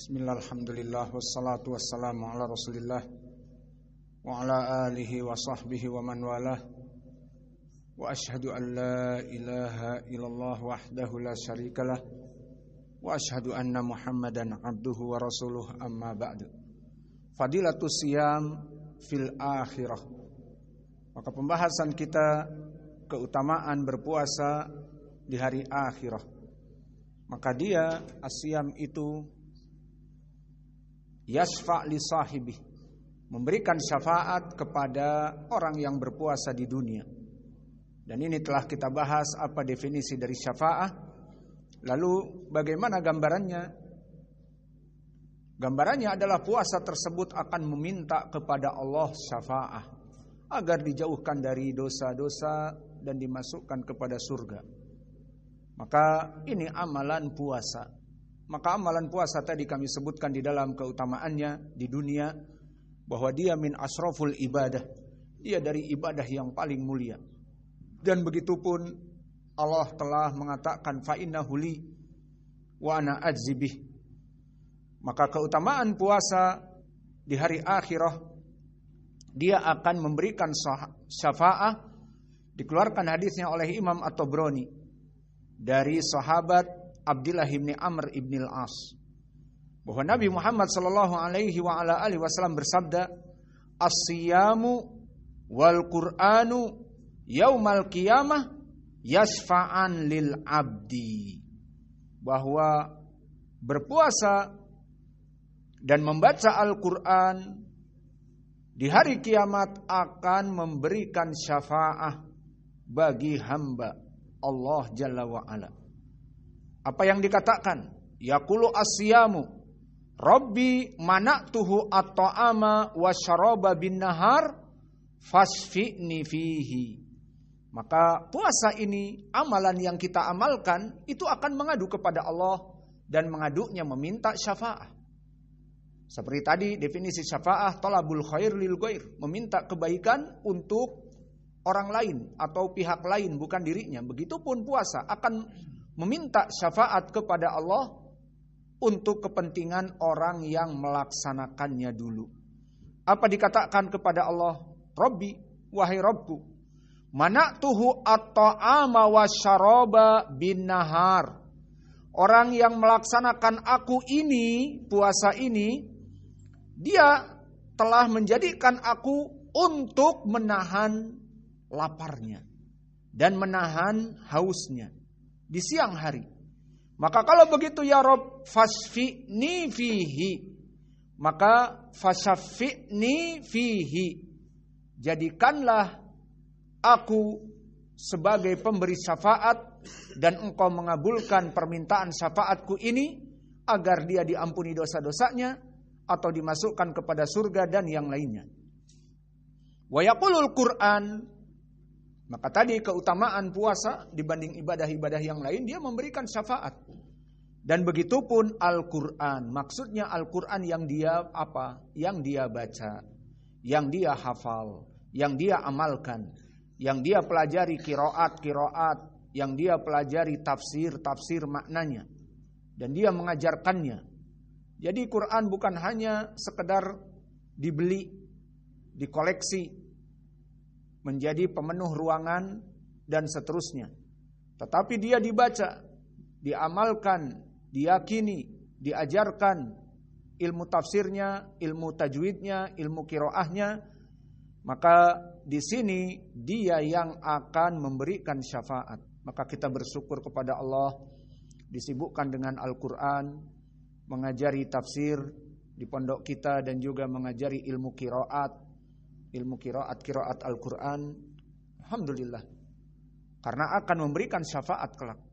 Bismillah, alhamdulillah, wassalatu wassalamu ala rasulillah wa ala alihi wa sahbihi wa man walah. Wa ashhadu an la ilaha illallah wahdahu la syarikalah wa ashhadu anna muhammadan abduhu wa rasuluh, amma ba'du. Fadilatus siyam fil akhirah. Maka pembahasan kita keutamaan berpuasa di hari akhirah. Maka dia asyam itu yasfa' li sahibi, memberikan syafaat kepada orang yang berpuasa di dunia. Dan ini telah kita bahas apa definisi dari syafa'ah. Lalu bagaimana gambarannya? Gambarannya adalah puasa tersebut akan meminta kepada Allah syafa'ah agar dijauhkan dari dosa-dosa dan dimasukkan kepada surga. Maka ini amalan puasa. Maka amalan puasa tadi kami sebutkan di dalam keutamaannya di dunia, bahwa dia min asraful ibadah. Dia dari ibadah yang paling mulia. Dan begitupun Allah telah mengatakan fa innahu li wa ana ajzibih. Maka keutamaan puasa di hari akhirah, dia akan memberikan syafa'ah. Dikeluarkan hadisnya oleh Imam At-Tabrani dari sahabat Abdullah bin Amr bin al-As, bahwa Nabi Muhammad sallallahu alaihi wa ala alihi wasallam bersabda, "As-siyamu wal Qur'anu yaumal qiyamah yasfa'an lil abdi." Bahwa berpuasa dan membaca Al-Qur'an di hari kiamat akan memberikan syafaah bagi hamba Allah Jalla wa Ala. Apa yang dikatakan? Yaqulu asyamu Rabbi mana'tuhu at-ta'ama wa syaraba bin nahar fasfi'ni fihi. Maka puasa ini, amalan yang kita amalkan, itu akan mengadu kepada Allah dan mengadunya meminta syafaah. Seperti tadi definisi syafaah, talabul khair lil ghair, meminta kebaikan untuk orang lain atau pihak lain, bukan dirinya. Begitupun puasa akan meminta syafaat kepada Allah untuk kepentingan orang yang melaksanakannya dulu. Apa dikatakan kepada Allah? Rabbi, wahai Rabbku, mana'tuhu at-ta'ama wa syaraba bin nahar. Orang yang melaksanakan aku ini, puasa ini, dia telah menjadikan aku untuk menahan laparnya dan menahan hausnya di siang hari. Maka kalau begitu ya Rabb, fasfi'ni fihi. Maka fasyafi'ni fihi. Jadikanlah aku sebagai pemberi syafaat dan engkau mengabulkan permintaan syafaatku ini agar dia diampuni dosa-dosanya atau dimasukkan kepada surga dan yang lainnya. Wa yaqulul Qur'an. Maka tadi keutamaan puasa dibanding ibadah-ibadah yang lain, dia memberikan syafaat. Dan begitupun Al-Quran. Maksudnya Al-Quran yang dia apa? Yang dia baca, yang dia hafal, yang dia amalkan, yang dia pelajari qiraat, yang dia pelajari tafsir maknanya, dan dia mengajarkannya. Jadi Quran bukan hanya sekedar dibeli, dikoleksi, menjadi pemenuh ruangan dan seterusnya. Tetapi dia dibaca, diamalkan, diyakini, diajarkan ilmu tafsirnya, ilmu tajwidnya, ilmu qiraahnya. Maka di sini dia yang akan memberikan syafaat. Maka kita bersyukur kepada Allah disibukkan dengan Al-Quran, mengajari tafsir di pondok kita dan juga mengajari ilmu qiraat Al-Quran. Alhamdulillah, karena akan memberikan syafaat kelak.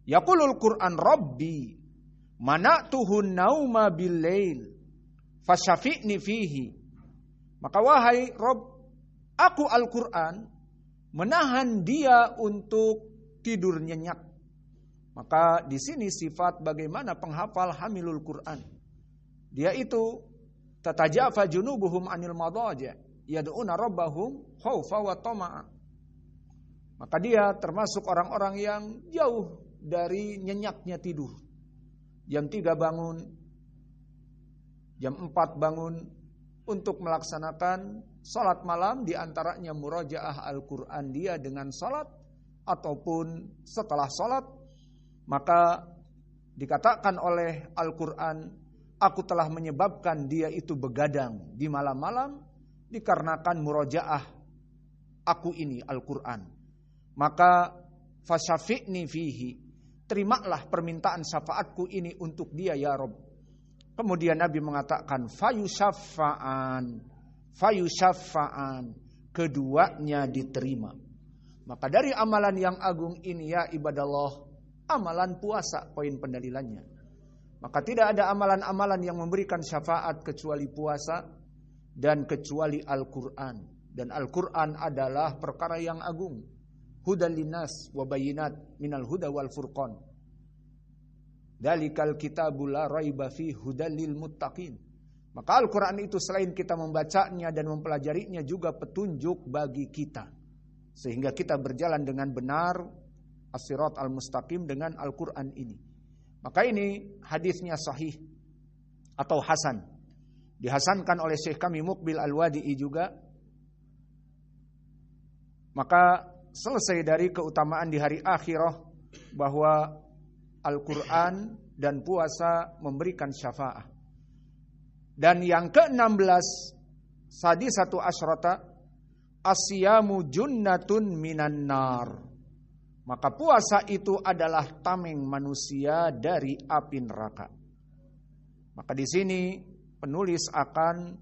Yaqulul Quran Rabbi mana'tuhu nauma bil-lail fasyafi'ni fihi. Maka wahai Rabb, aku Al-Quran menahan dia untuk tidur nyenyak. Maka di sini sifat bagaimana penghafal hamilul Quran. Dia itu tatajafa junubuhum anil madaji' yad'una rabbahum khaufa wa tama'a. Maka dia termasuk orang-orang yang jauh dari nyenyaknya tidur. Jam 3 bangun, Jam 4 bangun untuk melaksanakan salat malam, di antaranya murajaah Al-Quran dia dengan salat ataupun setelah salat. Maka dikatakan oleh Al-Quran, aku telah menyebabkan dia itu begadang di malam-malam dikarenakan murajaah aku ini Al-Quran. Maka fasyafi'ni fihi, terimalah permintaan syafaatku ini untuk dia ya Rabb. Kemudian Nabi mengatakan fayusyafa'an, keduanya diterima. Maka dari amalan yang agung ini ya ibadallah, amalan puasa poin pendalilannya. Maka tidak ada amalan-amalan yang memberikan syafaat kecuali puasa dan kecuali Al-Quran. Dan Al-Quran adalah perkara yang agung. Hudal linnas wa bayinat minal huda wal furqan. Dalikal kitabul la raiba fi hudal lil muttaqin. Maka Al-Quran itu selain kita membacanya dan mempelajarinya juga petunjuk bagi kita. Sehingga kita berjalan dengan benar as-sirat al-mustaqim dengan Al-Quran ini. Maka ini hadisnya sahih atau hasan. Dihasankan oleh Syekh kami Muqbil Al-Wadi'i juga. Maka selesai dari keutamaan di hari akhirah bahwa Al-Quran dan puasa memberikan syafaat. Dan yang ke-16, sadisatu asyrata, asyamu junnatun minan nar. Maka puasa itu adalah tameng manusia dari api neraka. Maka di sini penulis akan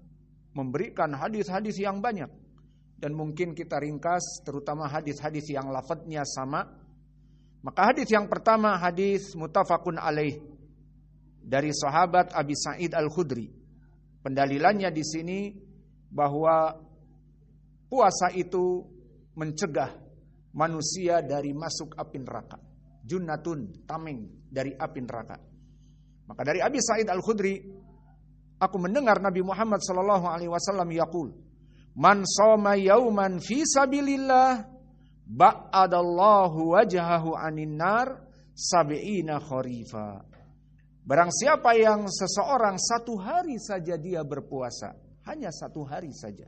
memberikan hadis-hadis yang banyak. Dan mungkin kita ringkas terutama hadis-hadis yang lafadznya sama. Maka hadis yang pertama hadis muttafaqun alaih dari sahabat Abi Sa'id Al-Khudri. Pendalilannya di sini bahwa puasa itu mencegah manusia dari masuk api neraka. Junnatun, tameng dari api neraka. Maka dari Abi Sa'id Al-Khudri, aku mendengar Nabi Muhammad sallallahu alaihi wasallam yaqul, "Man shoma yauman fi sabilillah ba'adallahu wajhahu anin nar sab'ina kharifa." Barang siapa yang seseorang satu hari saja dia berpuasa, hanya satu hari saja,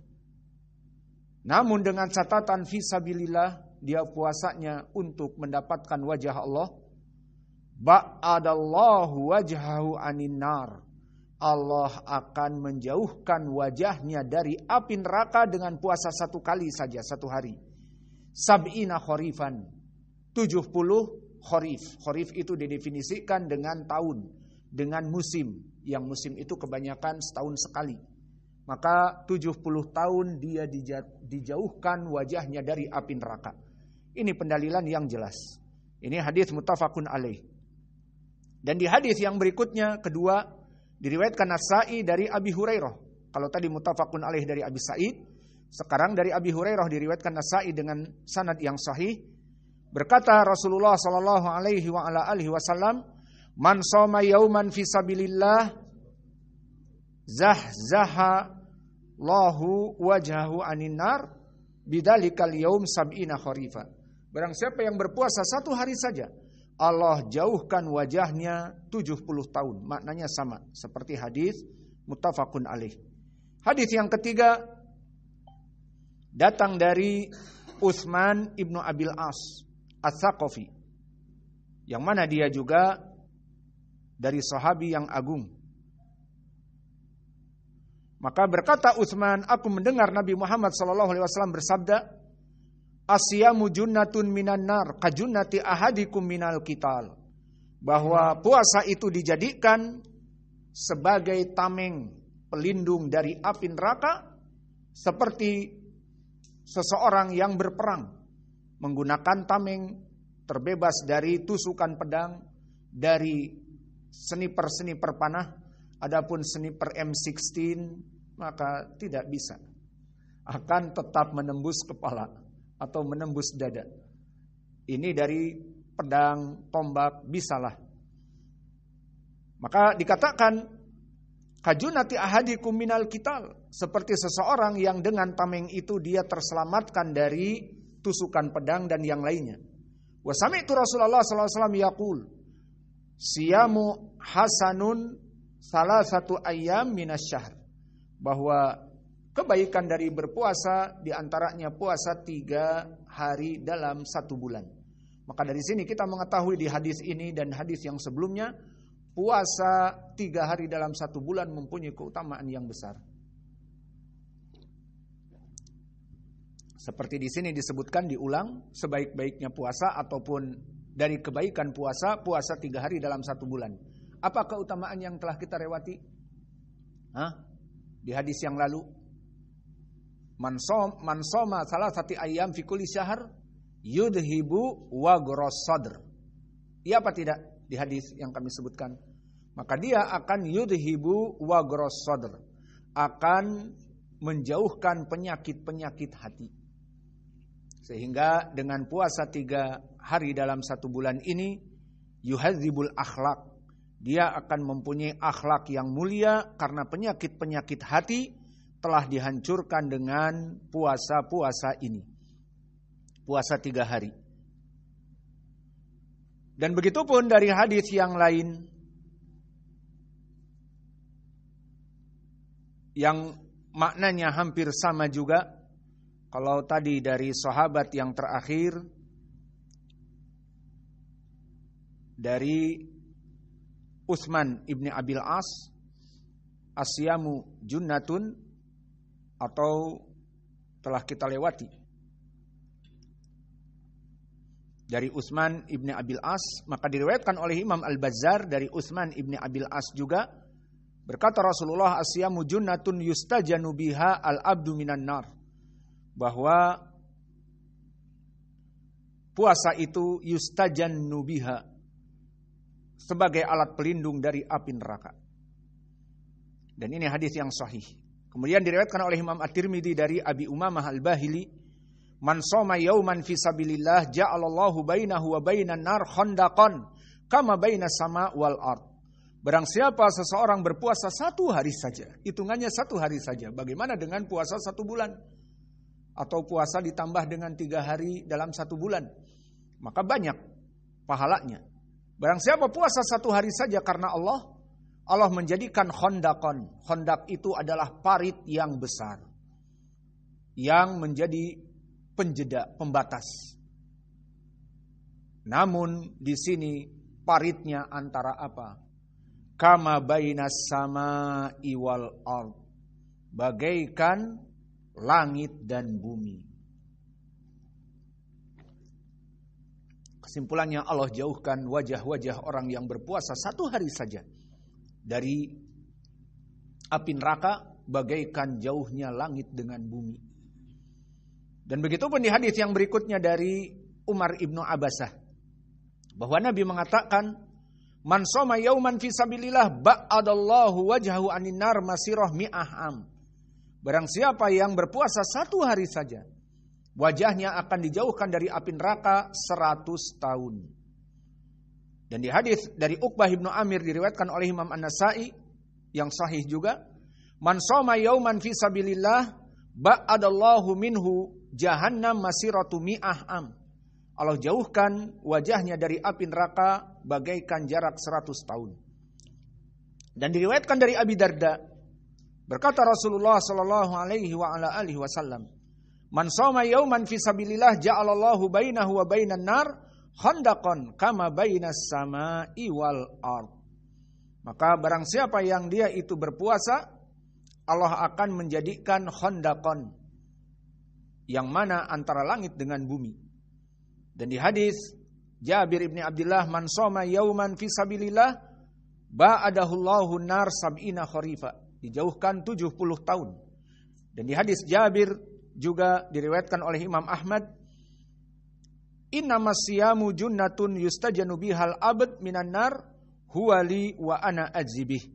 namun dengan catatan fisabilillah, dia puasanya untuk mendapatkan wajah Allah, ba'adallahu wajhahu anin nar, Allah akan menjauhkan wajahnya dari api neraka dengan puasa satu kali saja, satu hari. Sab'ina kharifan, 70 kharif. Kharif itu didefinisikan dengan tahun, dengan musim. Yang musim itu kebanyakan setahun sekali. Maka 70 tahun dia dijauhkan wajahnya dari api neraka. Ini pendalilan yang jelas. Ini hadis muttafaqun alaih. Dan di hadis yang berikutnya, kedua, diriwayatkan Nasa'i dari Abi Hurairah. Kalau tadi muttafaqun alaih dari Abi Sa'id, sekarang dari Abi Hurairah diriwayatkan Nasa'i dengan sanad yang sahih. Berkata Rasulullah sallallahu alaihi wa ala alihi wasallam, "Man shoma yauman fi sabilillah zahzaha Allahu wajhahu anin nar bidzalikal yaum sab'ina kharifa." Barang siapa yang berpuasa satu hari saja, Allah jauhkan wajahnya 70 tahun. Maknanya sama seperti hadis muttafaqun alaih. Hadis yang ketiga datang dari Utsman ibnu Abil As Ats-Tsaqafi, yang mana dia juga dari sahabi yang agung. Maka berkata Utsman, aku mendengar Nabi Muhammad SAW bersabda, "Asyamu junnatun minan nar, kajunnati ahadikum minal qital." Bahwa puasa itu dijadikan sebagai tameng pelindung dari api neraka, seperti seseorang yang berperang menggunakan tameng, terbebas dari tusukan pedang, dari sniper panah. Adapun sniper M16 maka tidak bisa, akan tetap menembus kepala atau menembus dada. Ini dari pedang, tombak bisalah. Maka dikatakan kajunati ahadikum minal qital, seperti seseorang yang dengan tameng itu dia terselamatkan dari tusukan pedang dan yang lainnya. Wa sami'tu Rasulullah sallallahu alaihi wasallam yaqul, "Siyamu hasanun salah satu ayyam minasyahr, bahwa kebaikan dari berpuasa diantaranya puasa 3 hari dalam 1 bulan. Maka dari sini kita mengetahui di hadis ini dan hadis yang sebelumnya, puasa 3 hari dalam 1 bulan mempunyai keutamaan yang besar. Seperti di sini disebutkan, diulang, sebaik-baiknya puasa ataupun dari kebaikan puasa 3 hari dalam 1 bulan. Apa keutamaan yang telah kita lewati? Di hadis yang lalu, man soma salasati ayyam fi kulli syahr yudhibu wagros sadr. Iya apa tidak di hadis yang kami sebutkan? Maka dia akan yudhibu wagros sadr, akan menjauhkan penyakit-penyakit hati. Sehingga dengan puasa 3 hari dalam 1 bulan ini, yuhadzibul akhlak, dia akan mempunyai akhlak yang mulia karena penyakit-penyakit hati telah dihancurkan dengan puasa-puasa ini. Puasa 3 hari. Dan begitupun dari hadis yang lain yang maknanya hampir sama juga. Kalau tadi dari sahabat yang terakhir, dari Utsman ibni Abil As, asyamu junnatun, atau telah kita lewati. Dari Utsman ibni Abil As, maka diriwayatkan oleh Imam Al-Bazzar dari Utsman ibni Abil As juga, berkata Rasulullah, asyamu junnatun yustajanu biha al-abdu minan nar, bahwa puasa itu yustajannu biha, sebagai alat pelindung dari api neraka. Dan ini hadis yang sahih. Kemudian diriwayatkan oleh Imam At-Tirmidzi dari Abi Umamah Al-Bahili, man shoma yauman fi sabilillah ja'alallahu bainahu wa bainan nar khandaqan kama bainas sama wal ard. Barang siapa seseorang berpuasa 1 hari saja, hitungannya 1 hari saja. Bagaimana dengan puasa 1 bulan? Atau puasa ditambah dengan 3 hari dalam 1 bulan, maka banyak pahalanya. Barang siapa puasa 1 hari saja karena Allah, Allah menjadikan khondakon. Khondak itu adalah parit yang besar, yang menjadi penjeda, pembatas. Namun di sini paritnya antara apa? Kama bainas sama'i wal ard, bagaikan langit dan bumi. Kesimpulannya, Allah jauhkan wajah-wajah orang yang berpuasa 1 hari saja dari api neraka, bagaikan jauhnya langit dengan bumi. Dan begitu pun di hadis yang berikutnya dari Umar ibnu Abasah, bahwa Nabi mengatakan, man shoma yauman fi sabilillah ba'adallahu wajhahu anin nar masirah mi'ah am. Barang siapa yang berpuasa 1 hari saja, wajahnya akan dijauhkan dari api neraka 100 tahun. Dan di hadis dari Uqbah ibnu Amir diriwayatkan oleh Imam An-Nasa'i yang sahih juga, man shoma yauman fi sabilillah ba'adallahu minhu jahannam masiratu mi'ah am. Allah jauhkan wajahnya dari api neraka bagaikan jarak 100 tahun. Dan diriwayatkan dari Abi Darda, berkata Rasulullah sallallahu alaihi wa ala alihi wasallam, man shoma yauman fi sabilillah ja'alallahu bainahu wa bainan nar khandaqan kama bainas sama'i wal ard. Maka barang siapa yang dia itu berpuasa, Allah akan menjadikan khandaqan, yang mana antara langit dengan bumi. Dan di hadis Jabir ibni Abdullah, man shoma yauman fi sabilillah ba'adahullahu nar sab'ina kharifa, dijauhkan 70 tahun. Dan di hadis Jabir juga diriwayatkan oleh Imam Ahmad, innamas siyamu junnatun yustajanu bihal abd minan nar huwali wa ana ajzibih.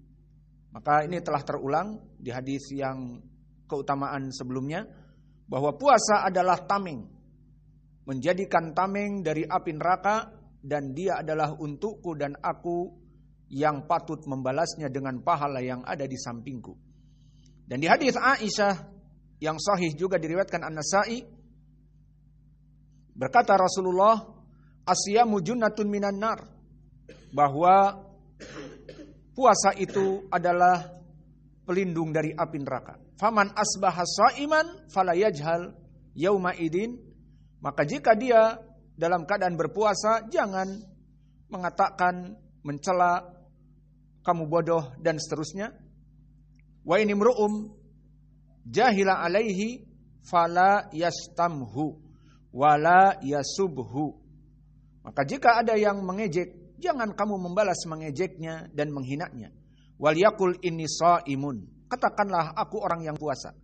Maka ini telah terulang di hadis yang keutamaan sebelumnya, bahwa puasa adalah tameng, menjadikan tameng dari api neraka, dan dia adalah untukku dan aku yang patut membalasnya dengan pahala yang ada di sampingku. Dan di hadis Aisyah yang sahih juga diriwayatkan An-Nasa'i, berkata Rasulullah, asyamu junnatun minan nar, bahwa puasa itu adalah pelindung dari api neraka. Faman asbaha shaiman fala yajhal yauma idin. Maka jika dia dalam keadaan berpuasa, jangan mengatakan, mencela, kamu bodoh dan seterusnya. Wa in imru'um jahila alaihi fala yastamhu wala yasubhu. Maka jika ada yang mengejek, jangan kamu membalas mengejeknya dan menghinanya. Wal yaqul inni shaimun. Katakanlah aku orang yang puasa.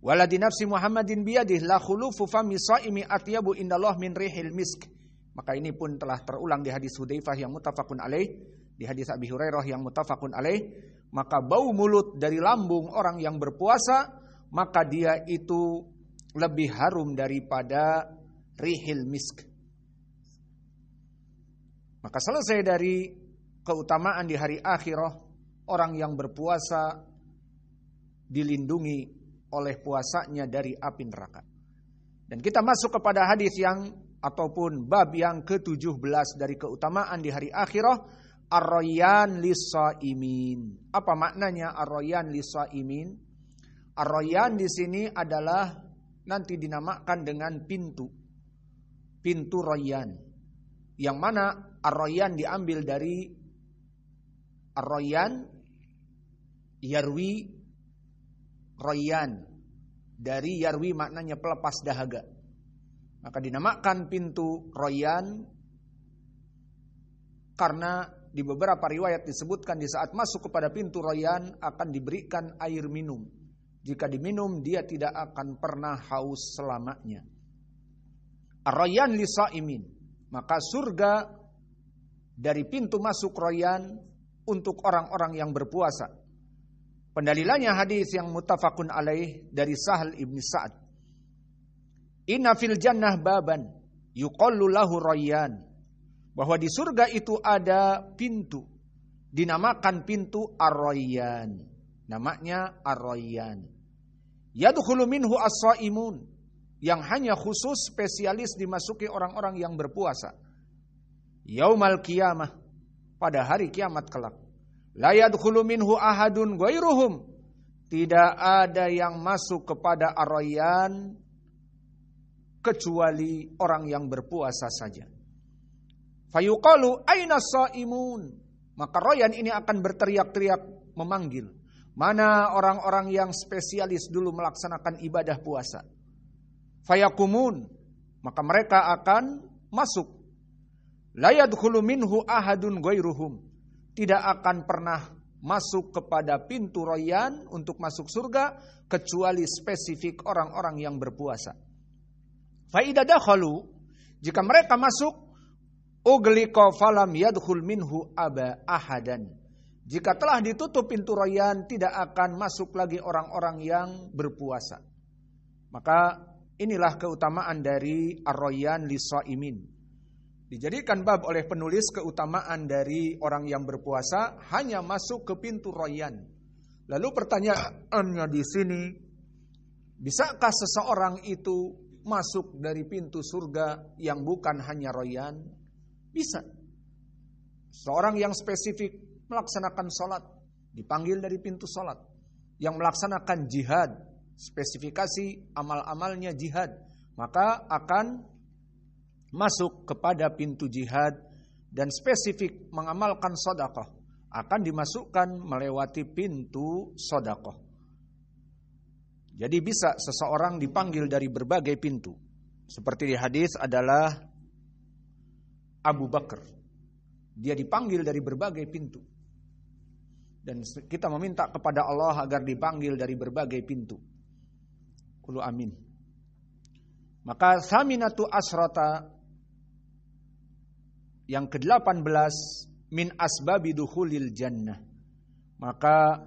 Waladi nafsi Muhammadin biyadih la khulufu fami shaimi atyabu indallah min rihil misk. Maka ini pun telah terulang di hadis Hudzaifah yang muttafaqun alaih, di hadis Abi Hurairah yang muttafaqun alaih. Maka bau mulut dari lambung orang yang berpuasa, maka dia itu lebih harum daripada rihil misk. Maka selesai dari keutamaan di hari akhirah, orang yang berpuasa dilindungi oleh puasanya dari api neraka. Dan kita masuk kepada hadis yang ataupun bab yang ke-17 dari keutamaan di hari akhirah, ar-rayyan lis-shaimin. Apa maknanya ar-rayyan lis-shaimin? Ar-rayyan di sini adalah nanti dinamakan dengan pintu rayyan. Yang mana ar-rayyan diambil dari ar-rayyan yarwi rayyan. Dari yarwi maknanya pelepas dahaga. Maka dinamakan pintu rayyan karena di beberapa riwayat disebutkan di saat masuk kepada pintu rayyan akan diberikan air minum. Jika diminum dia tidak akan pernah haus selamanya. Ar-rayyan lis-shaimin. Maka surga dari pintu masuk rayyan untuk orang-orang yang berpuasa. Pendalilannya hadis yang muttafaqun alaih dari Sahal ibn Sa'ad. Inna fil jannah baban yuqallu lahu rayyan. Bahwa di surga itu ada pintu, dinamakan pintu ar-rayyan. Namanya ar-rayyan. Yadkhulu minhu as-shaimun. Yang hanya khusus spesialis dimasuki orang-orang yang berpuasa. Yaumal qiyamah, pada hari kiamat kelak. La yadkhulu minhu ahadun ghairuhum. Tidak ada yang masuk kepada ar-rayyan kecuali orang yang berpuasa saja. Fayuqalu aina shaimun. Maka rayyan ini akan berteriak-teriak memanggil. Mana orang-orang yang spesialis dulu melaksanakan ibadah puasa? Fayakumun, maka mereka akan masuk. La yadkhulu minhu ahadun ghairuhum. Tidak akan pernah masuk kepada pintu rayyan untuk masuk surga kecuali spesifik orang-orang yang berpuasa. Fa idza dakhalu, jika mereka masuk, ughliqa falam yadkhul minhu ahadan. Jika telah ditutup pintu rayyan, tidak akan masuk lagi orang-orang yang berpuasa. Maka inilah keutamaan dari ar-rayyan lis-shaimin. Dijadikan bab oleh penulis keutamaan dari orang yang berpuasa hanya masuk ke pintu rayyan. Lalu pertanyaannya di sini, bisakah seseorang itu masuk dari pintu surga yang bukan hanya rayyan? Bisa. Seorang yang spesifik melaksanakan salat dipanggil dari pintu salat. Yang melaksanakan jihad, spesifikasi amal-amalnya jihad, maka akan masuk kepada pintu jihad. Dan spesifik mengamalkan sedekah, akan dimasukkan melewati pintu sedekah. Jadi bisa seseorang dipanggil dari berbagai pintu. Seperti di hadis adalah Abu Bakar, dia dipanggil dari berbagai pintu. Dan kita meminta kepada Allah agar dipanggil dari berbagai pintu. Qulu amin. Maka saminatu asrata, yang ke-18, min asbabi dukhulil jannah. Maka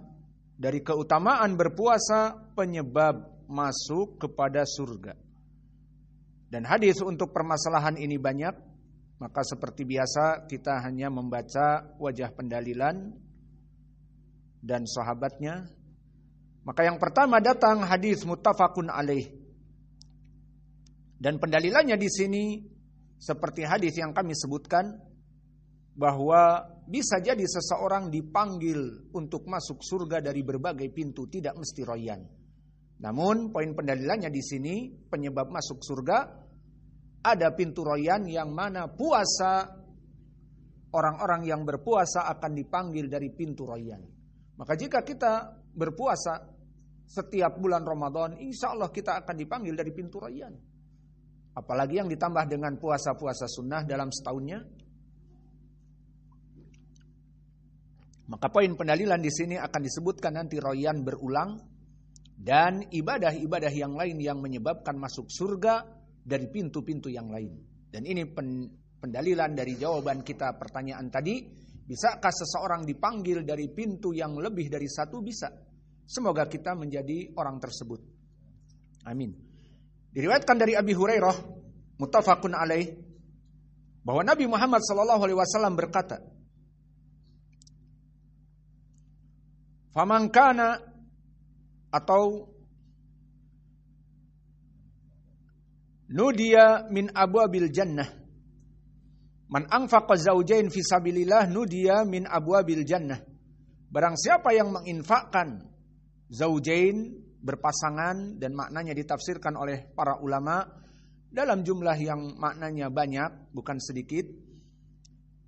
dari keutamaan berpuasa penyebab masuk kepada surga. Dan hadis untuk permasalahan ini banyak. Maka seperti biasa kita hanya membaca wajah pendalilan dan sahabatnya. Maka yang pertama datang hadis muttafaqun alaih. Dan pendalilannya di sini seperti hadis yang kami sebutkan bahwa bisa jadi seseorang dipanggil untuk masuk surga dari berbagai pintu, tidak mesti royan. Namun poin pendalilannya di sini, penyebab masuk surga ada pintu royan yang mana puasa, orang-orang yang berpuasa akan dipanggil dari pintu royan. Maka jika kita berpuasa setiap bulan Ramadan, insya Allah kita akan dipanggil dari pintu royan. Apalagi yang ditambah dengan puasa-puasa sunnah dalam setahunnya. Maka poin pendalilan di sini akan disebutkan nanti royan berulang dan ibadah-ibadah yang lain yang menyebabkan masuk surga dari pintu-pintu yang lain. Dan ini pendalilan dari jawaban kita pertanyaan tadi, bisakah seseorang dipanggil dari pintu yang lebih dari satu? Bisa. Semoga kita menjadi orang tersebut. Amin. Diriwayatkan dari Abi Hurairah, muttafaqun alaih, bahwa Nabi Muhammad SAW berkata, "Faman kana," atau "nudiya min abwabil jannah." Man anfaqa zaujain fi sabilillah nudiya min abwabil jannah. Barang siapa yang menginfakkan zaujain, berpasangan, dan maknanya ditafsirkan oleh para ulama dalam jumlah yang maknanya banyak, bukan sedikit.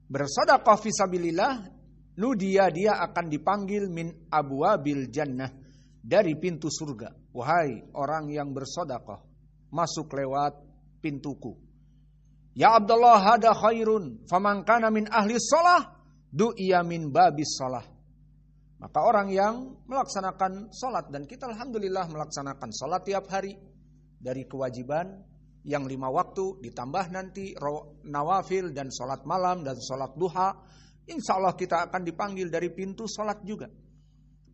Bersedekah fi sabilillah, nudiya, dia akan dipanggil min abwabil jannah, dari pintu surga. Wahai orang yang bersedekah, masuk lewat pintuku. Ya Abdullah, hada khairun, faman kana min ahli shalah du'iya min babis shalah. Maka orang yang melaksanakan salat, dan kita alhamdulillah melaksanakan salat tiap hari, dari kewajiban yang 5 waktu ditambah nanti nawafil dan salat malam dan salat duha, insya Allah kita akan dipanggil dari pintu salat juga.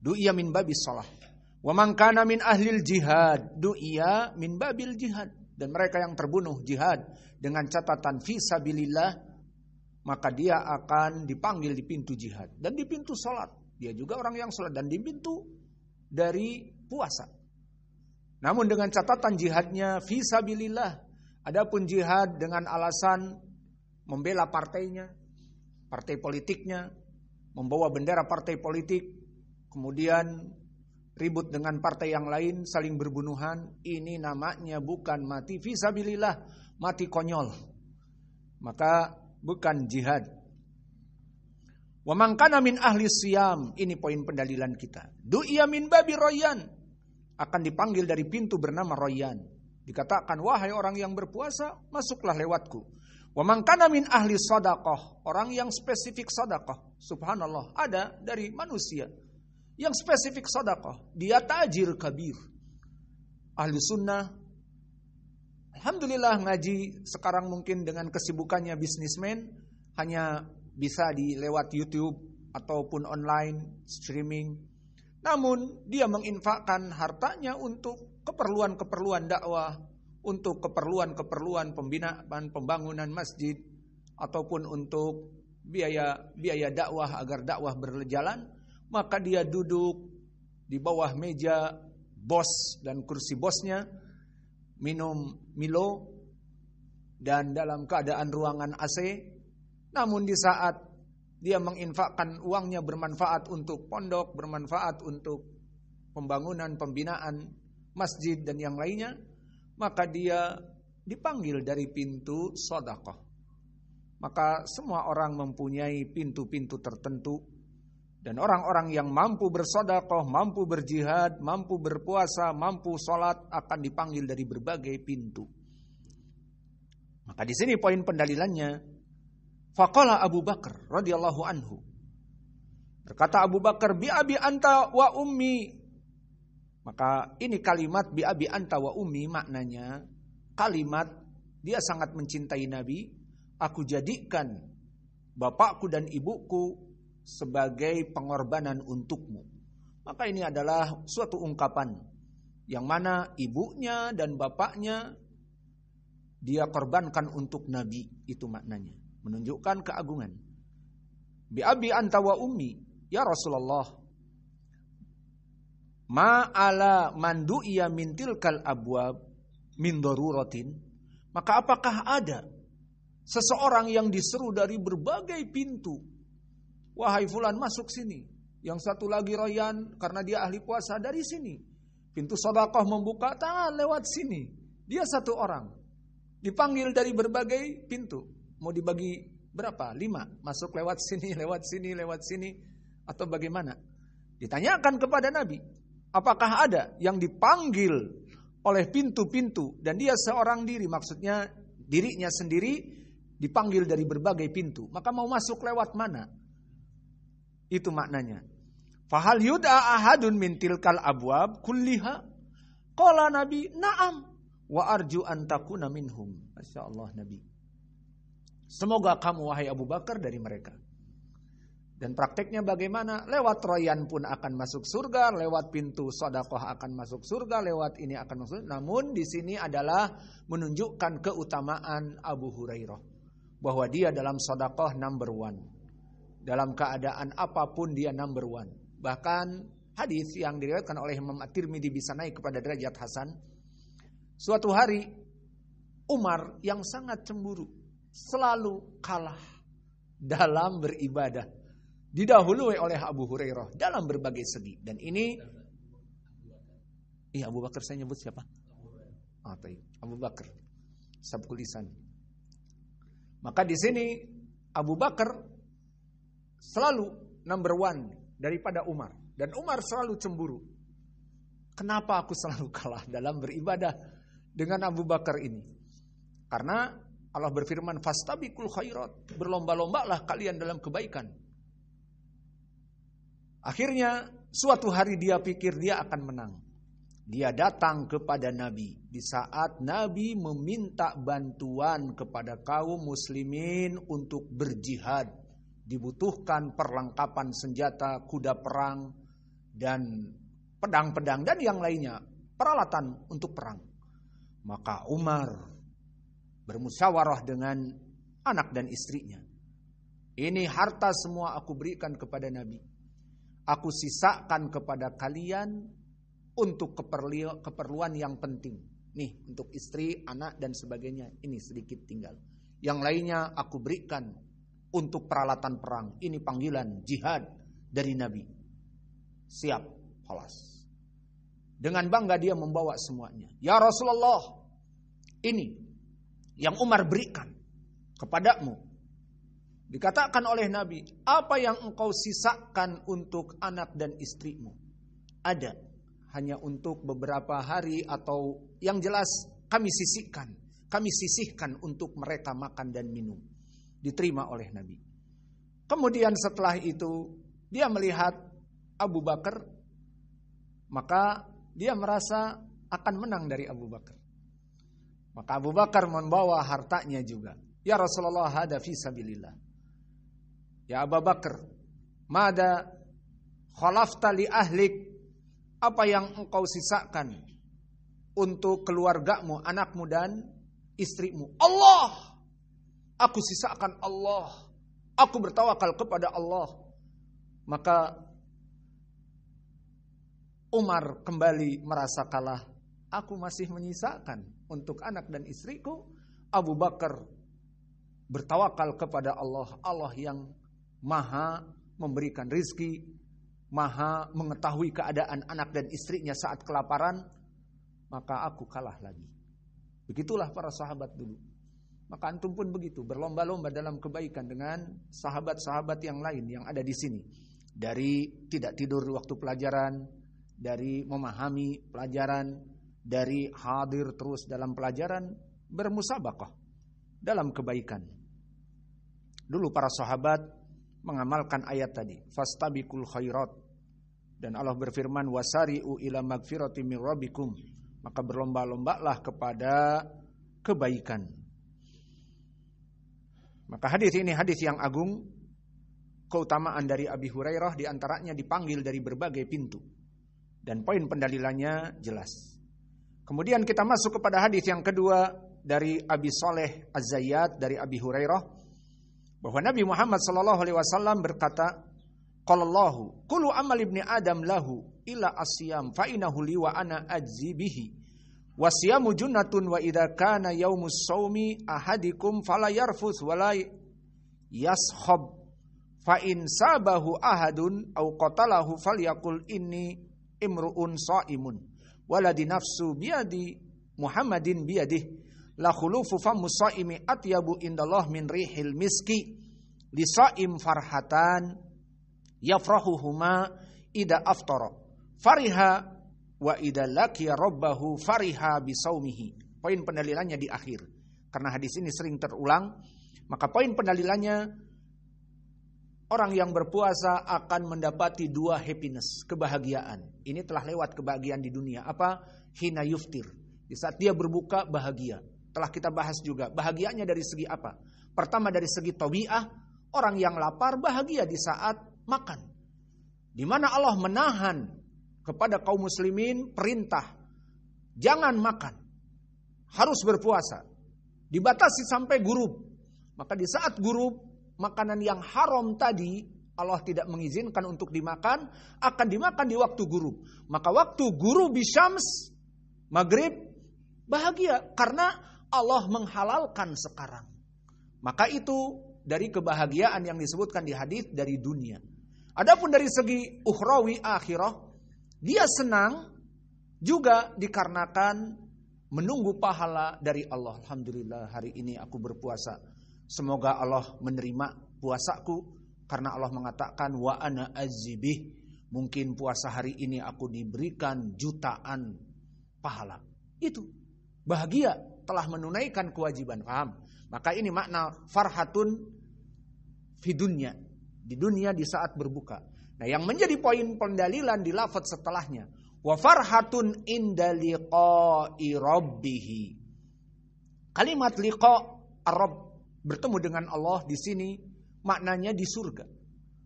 Du'iya min babis shalah. Wa man kana min ahlil jihad du'iya min babil jihad. Dan mereka yang terbunuh jihad dengan catatan fi sabilillah, maka dia akan dipanggil di pintu jihad dan di pintu salat. Dia juga orang yang salat dan di pintu dari puasa. Namun dengan catatan jihadnya fi sabilillah. Adapun jihad dengan alasan membela partainya, partai politiknya, membawa bendera partai politik, kemudian ribut dengan partai yang lain, saling berbunuhan, ini namanya bukan mati fisabilillah, mati konyol. Maka bukan jihad. Wa man kana min ahli siyam, ini poin pendalilan kita. Du'iya min babi royan, akan dipanggil dari pintu bernama royan. Dikatakan, wahai orang yang berpuasa, masuklah lewatku. Wa man kana min ahli sadaqah, orang yang spesifik sedekah. Subhanallah, ada dari manusia yang spesifik sedekah, dia tajir kabir. Ahlu sunnah, alhamdulillah ngaji sekarang mungkin dengan kesibukannya bisnismen, hanya bisa dilewat YouTube ataupun online streaming. Namun dia menginfakkan hartanya untuk keperluan-keperluan dakwah, untuk keperluan-keperluan pembinaan pembangunan masjid, ataupun untuk biaya dakwah agar dakwah berjalan. Maka dia duduk di bawah meja bos dan kursi bosnya, minum Milo, dan dalam keadaan ruangan AC. Namun di saat dia menginfakkan uangnya bermanfaat untuk pondok, bermanfaat untuk pembangunan, pembinaan masjid dan yang lainnya, maka dia dipanggil dari pintu sedekah. Maka semua orang mempunyai pintu-pintu tertentu. Dan orang-orang yang mampu bersedekah, mampu berjihad, mampu berpuasa, mampu sholat akan dipanggil dari berbagai pintu. Maka di sini poin pendalilannya. Faqala Abu Bakar radhiyallahu anhu. Berkata Abu Bakar, bi abi anta wa ummi. Maka ini kalimat bi abi anta wa ummi, maknanya kalimat dia sangat mencintai Nabi. Aku jadikan bapakku dan ibuku sebagai pengorbanan untukmu. Maka ini adalah suatu ungkapan yang mana ibunya dan bapaknya dia korbankan untuk Nabi, itu maknanya, menunjukkan keagungan. Bi abi anta wa ummi, ya Rasulullah, ma ala man du'iya min tilkal abwab min daruratin. Maka apakah ada Seseorang yang diseru dari berbagai pintu. Wahai fulan, masuk sini. Yang satu lagi royan karena dia ahli puasa, dari sini. Pintu sedekah membuka, tangan lewat sini. Dia satu orang. Dipanggil dari berbagai pintu. Mau dibagi berapa? 5. Masuk lewat sini, lewat sini, lewat sini. Atau bagaimana? Ditanyakan kepada Nabi. Apakah ada yang dipanggil oleh pintu-pintu dan dia seorang diri, maksudnya dirinya sendiri dipanggil dari berbagai pintu, maka mau masuk lewat mana? Itu maknanya. Fahal yud'a ahadun min tilkal abwab kulliha? Qala Nabi, na'am wa arju an takuna minhum. Masyaallah Nabi. Semoga kamu wahai Abu Bakar dari mereka. Dan prakteknya bagaimana? Lewat royan pun akan masuk surga, lewat pintu sedekah akan masuk surga, lewat ini akan masuk. Namun di sini adalah menunjukkan keutamaan Abu Hurairah, bahwa dia dalam sedekah number 1. Dalam keadaan apapun dia number 1. Bahkan hadis yang diriwayatkan oleh Imam At-Tirmidzi bisa naik kepada derajat hasan. Suatu hari Umar yang sangat cemburu selalu kalah dalam beribadah, didahului oleh Abu Hurairah dalam berbagai segi. Dan ini Abu Bakar, saya nyebut siapa? Abu Bakar sabqul lisan. Maka di sini Abu Bakar selalu number 1 daripada Umar, dan Umar selalu cemburu. Kenapa aku selalu kalah dalam beribadah dengan Abu Bakar ini? Karena Allah berfirman, fastabiqul khairat, berlomba-lombalah kalian dalam kebaikan. Akhirnya suatu hari dia pikir dia akan menang. Dia datang kepada Nabi di saat Nabi meminta bantuan kepada kaum muslimin untuk berjihad. Dibutuhkan perlengkapan senjata, kuda perang, dan pedang-pedang dan yang lainnya, peralatan untuk perang. Maka Umar bermusyawarah dengan anak dan istrinya. Ini harta semua aku berikan kepada Nabi. Aku sisakan kepada kalian untuk keperluan yang penting. Nih, untuk istri, anak, dan sebagainya. Ini sedikit tinggal. Yang lainnya aku berikan untuk peralatan perang. Ini panggilan jihad dari Nabi. Siap, khalas. Dengan bangga dia membawa semuanya. Ya Rasulullah, ini yang Umar berikan kepadamu. Dikatakan oleh Nabi, apa yang engkau sisakan untuk anak dan istrimu? Ada, hanya untuk beberapa hari, atau yang jelas kami sisihkan untuk mereka makan dan minum. Diterima oleh Nabi. Kemudian setelah itu dia melihat Abu Bakar, maka dia merasa akan menang dari Abu Bakar. Maka Abu Bakar membawa hartanya juga. Ya Rasulullah, hada fi sabilillah. Ya Abu Bakar, mada khalafta li ahlik, apa yang engkau sisakan untuk keluargamu, anakmu dan istrimu? Allah, aku sisakan Allah, aku bertawakal kepada Allah. Maka Umar kembali merasa kalah. Aku masih menyisakan untuk anak dan istriku. Abu Bakar bertawakal kepada Allah, Allah yang Maha memberikan rizki, Maha mengetahui keadaan anak dan istrinya saat kelaparan. Maka aku kalah lagi. Begitulah para sahabat dulu. Maka antum pun begitu, berlomba-lomba dalam kebaikan dengan sahabat-sahabat yang lain yang ada di sini. Dari tidak tidur waktu pelajaran, dari memahami pelajaran, dari hadir terus dalam pelajaran, bermusabaqah dalam kebaikan. Dulu para sahabat mengamalkan ayat tadi, fastabiqul khairat, dan Allah berfirman wasari'u ila magfirati min rabbikum, maka berlomba-lombalah kepada kebaikan. Maka hadis ini hadis yang agung. Keutamaan dari Abi Hurairah diantaranya dipanggil dari berbagai pintu, dan poin pendalilannya jelas. Kemudian kita masuk kepada hadis yang kedua dari Abi Saleh Az-Zayyat dari Abi Hurairah, bahwa Nabi Muhammad SAW berkata, qalallahu kullu amal ibni adam lahu illa asyam fa innahu li wa ana ajzi bihi Wasiyamu junnatun wa idza kana yaumus shaumi ahadikum fala yarfuth wala yashab fa in sabahu ahadun aw qatalahu falyaqul inni imruun shaimun waladi nafsu biyadi Muhammadin biyadih la khulufu famus shaimi atyabu indallah min rihil miski li shaim farhatan yafrahuhuma ida aftara fariha wa idza laqiya rabbahu fariha bisaumihi. Poin pendalilannya di akhir. Karena hadis ini sering terulang, maka poin pendalilannya orang yang berpuasa akan mendapati dua happiness, kebahagiaan. Ini telah lewat kebahagiaan di dunia. Apa? Hina yuftir. Di saat dia berbuka bahagia. Telah kita bahas juga. Bahagianya dari segi apa? Pertama dari segi tabi'ah, orang yang lapar bahagia di saat makan. Di mana Allah menahan kepada kaum muslimin perintah jangan makan, harus berpuasa, dibatasi sampai gurub. Maka di saat gurub, makanan yang haram tadi Allah tidak mengizinkan untuk dimakan, akan dimakan di waktu gurub. Maka waktu gurub bisyams, maghrib, bahagia karena Allah menghalalkan sekarang. Maka itu dari kebahagiaan yang disebutkan di hadis dari dunia. Adapun dari segi ukhrawi akhirah, dia senang juga dikarenakan menunggu pahala dari Allah. Alhamdulillah hari ini aku berpuasa. Semoga Allah menerima puasaku. Karena Allah mengatakan wa ana azibih. Mungkin puasa hari ini aku diberikan jutaan pahala. Itu bahagia telah menunaikan kewajiban. Paham? Maka ini makna farhatun fi dunya. Di dunia di saat berbuka. Nah, yang menjadi poin pendalilan di lafaz setelahnya, wa farhatun inda liqa'i rabbih. Kalimat liqa' ar-rabb, bertemu dengan Allah di sini maknanya di surga.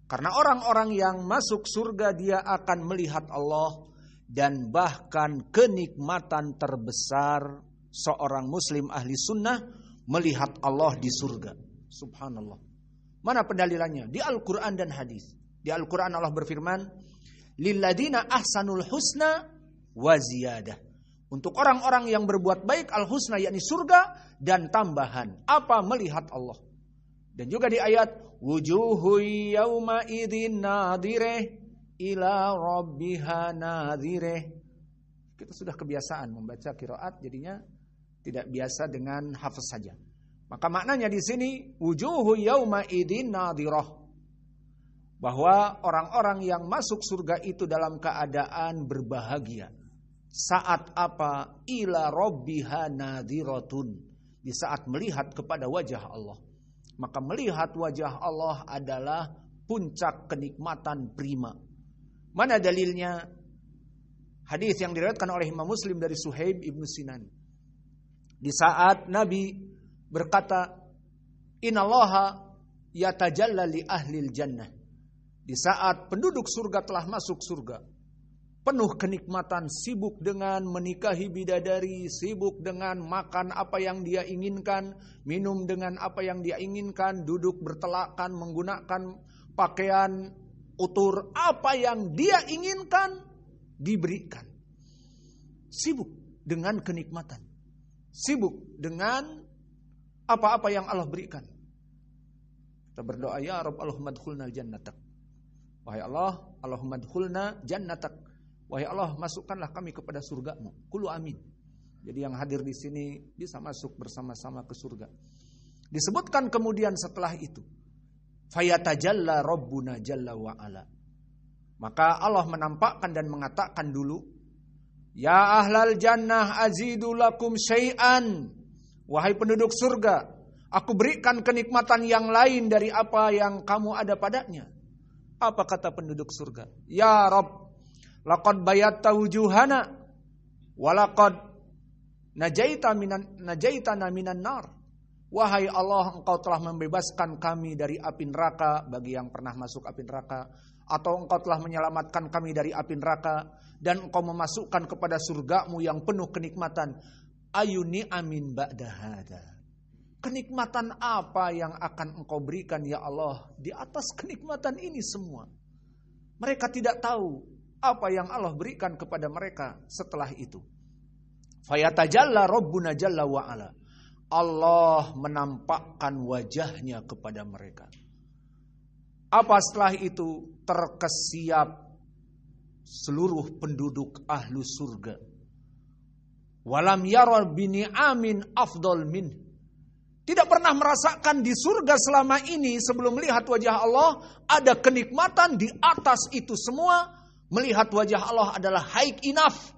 Karena orang-orang yang masuk surga dia akan melihat Allah dan bahkan kenikmatan terbesar seorang muslim ahli sunnah melihat Allah di surga. Subhanallah. Mana pendalilannya? Di Al-Quran dan hadis. Di Al-Quran Allah berfirman, lilladina ahsanul husna wa ziyadah. Untuk orang-orang yang berbuat baik al-husna yakni surga dan tambahan. Apa? Melihat Allah. Dan juga di ayat wujuhu yawma idzin nadhireh ila rabbiha nadhireh. Kita sudah kebiasaan membaca qiraat jadinya tidak biasa dengan hafaz saja. Maka maknanya di sini wujuhu yawma idzin nadhirah. Bahwa orang-orang yang masuk surga itu dalam keadaan berbahagia. Saat apa? Ila rabbiha nadhiratun. Di saat melihat kepada wajah Allah. Maka melihat wajah Allah adalah puncak kenikmatan prima. Mana dalilnya? Hadis yang diriwayatkan oleh Imam Muslim dari Suhaib ibnu Sinan. Di saat Nabi berkata, innallaha yatajalla li ahlil jannah. Di saat penduduk surga telah masuk surga, penuh kenikmatan, sibuk dengan menikahi bidadari, sibuk dengan makan apa yang dia inginkan, minum dengan apa yang dia inginkan, duduk bertelakan, menggunakan pakaian utur, apa yang dia inginkan diberikan. Sibuk dengan kenikmatan, sibuk dengan apa-apa yang Allah berikan. Kita berdoa, ya Rabb, Allahumma adkhulnal jannatak. Wahai Allah, Allahumma adkhulna jannatak. Wahai Allah, masukkanlah kami kepada surgamu. Qulu amin. Jadi yang hadir di sini bisa masuk bersama-sama ke surga. Disebutkan kemudian setelah itu, fayatajalla rabbuna jalla wa ala. Maka Allah menampakkan dan mengatakan dulu, ya ahlal jannah azidu lakum syai'an. Wahai penduduk surga, aku berikan kenikmatan yang lain dari apa yang kamu ada padanya. Apa kata penduduk surga? Ya Rabb, laqad bayatta wujuhana wa laqad najaitana minan nar. Wahai Allah, engkau telah membebaskan kami dari api neraka bagi yang pernah masuk api neraka, atau engkau telah menyelamatkan kami dari api neraka dan engkau memasukkan kepada surgamu yang penuh kenikmatan. Ayuni amin ba'da hada. Kenikmatan apa yang akan engkau berikan ya Allah di atas kenikmatan ini semua? Mereka tidak tahu apa yang Allah berikan kepada mereka setelah itu. Fayatajalla Rabbuna jalla wa ala. Allah menampakkan wajahnya kepada mereka. Apa setelah itu? Terkesiap seluruh penduduk ahlu surga. Walam yara bini'amin afdal min. Tidak pernah merasakan di surga selama ini sebelum melihat wajah Allah ada kenikmatan di atas itu semua. Melihat wajah Allah adalah high enough.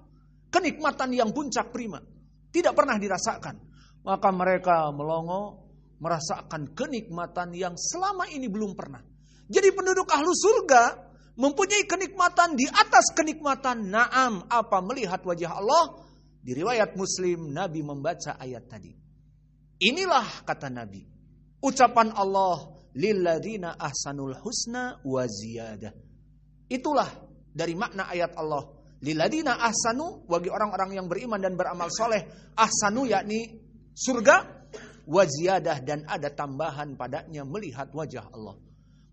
Kenikmatan yang puncak prima. Tidak pernah dirasakan. Maka mereka melongo, merasakan kenikmatan yang selama ini belum pernah. Jadi penduduk ahlu surga mempunyai kenikmatan di atas kenikmatan. Naam, apa melihat wajah Allah? Di riwayat Muslim, Nabi membaca ayat tadi. Inilah kata Nabi, ucapan Allah, lilladzina ahsanul husna wa ziyadah. Itulah dari makna ayat Allah. Lilladzina ahsanu, bagi orang-orang yang beriman dan beramal soleh. Ahsanu yakni surga, wa ziyadah, dan ada tambahan padanya melihat wajah Allah.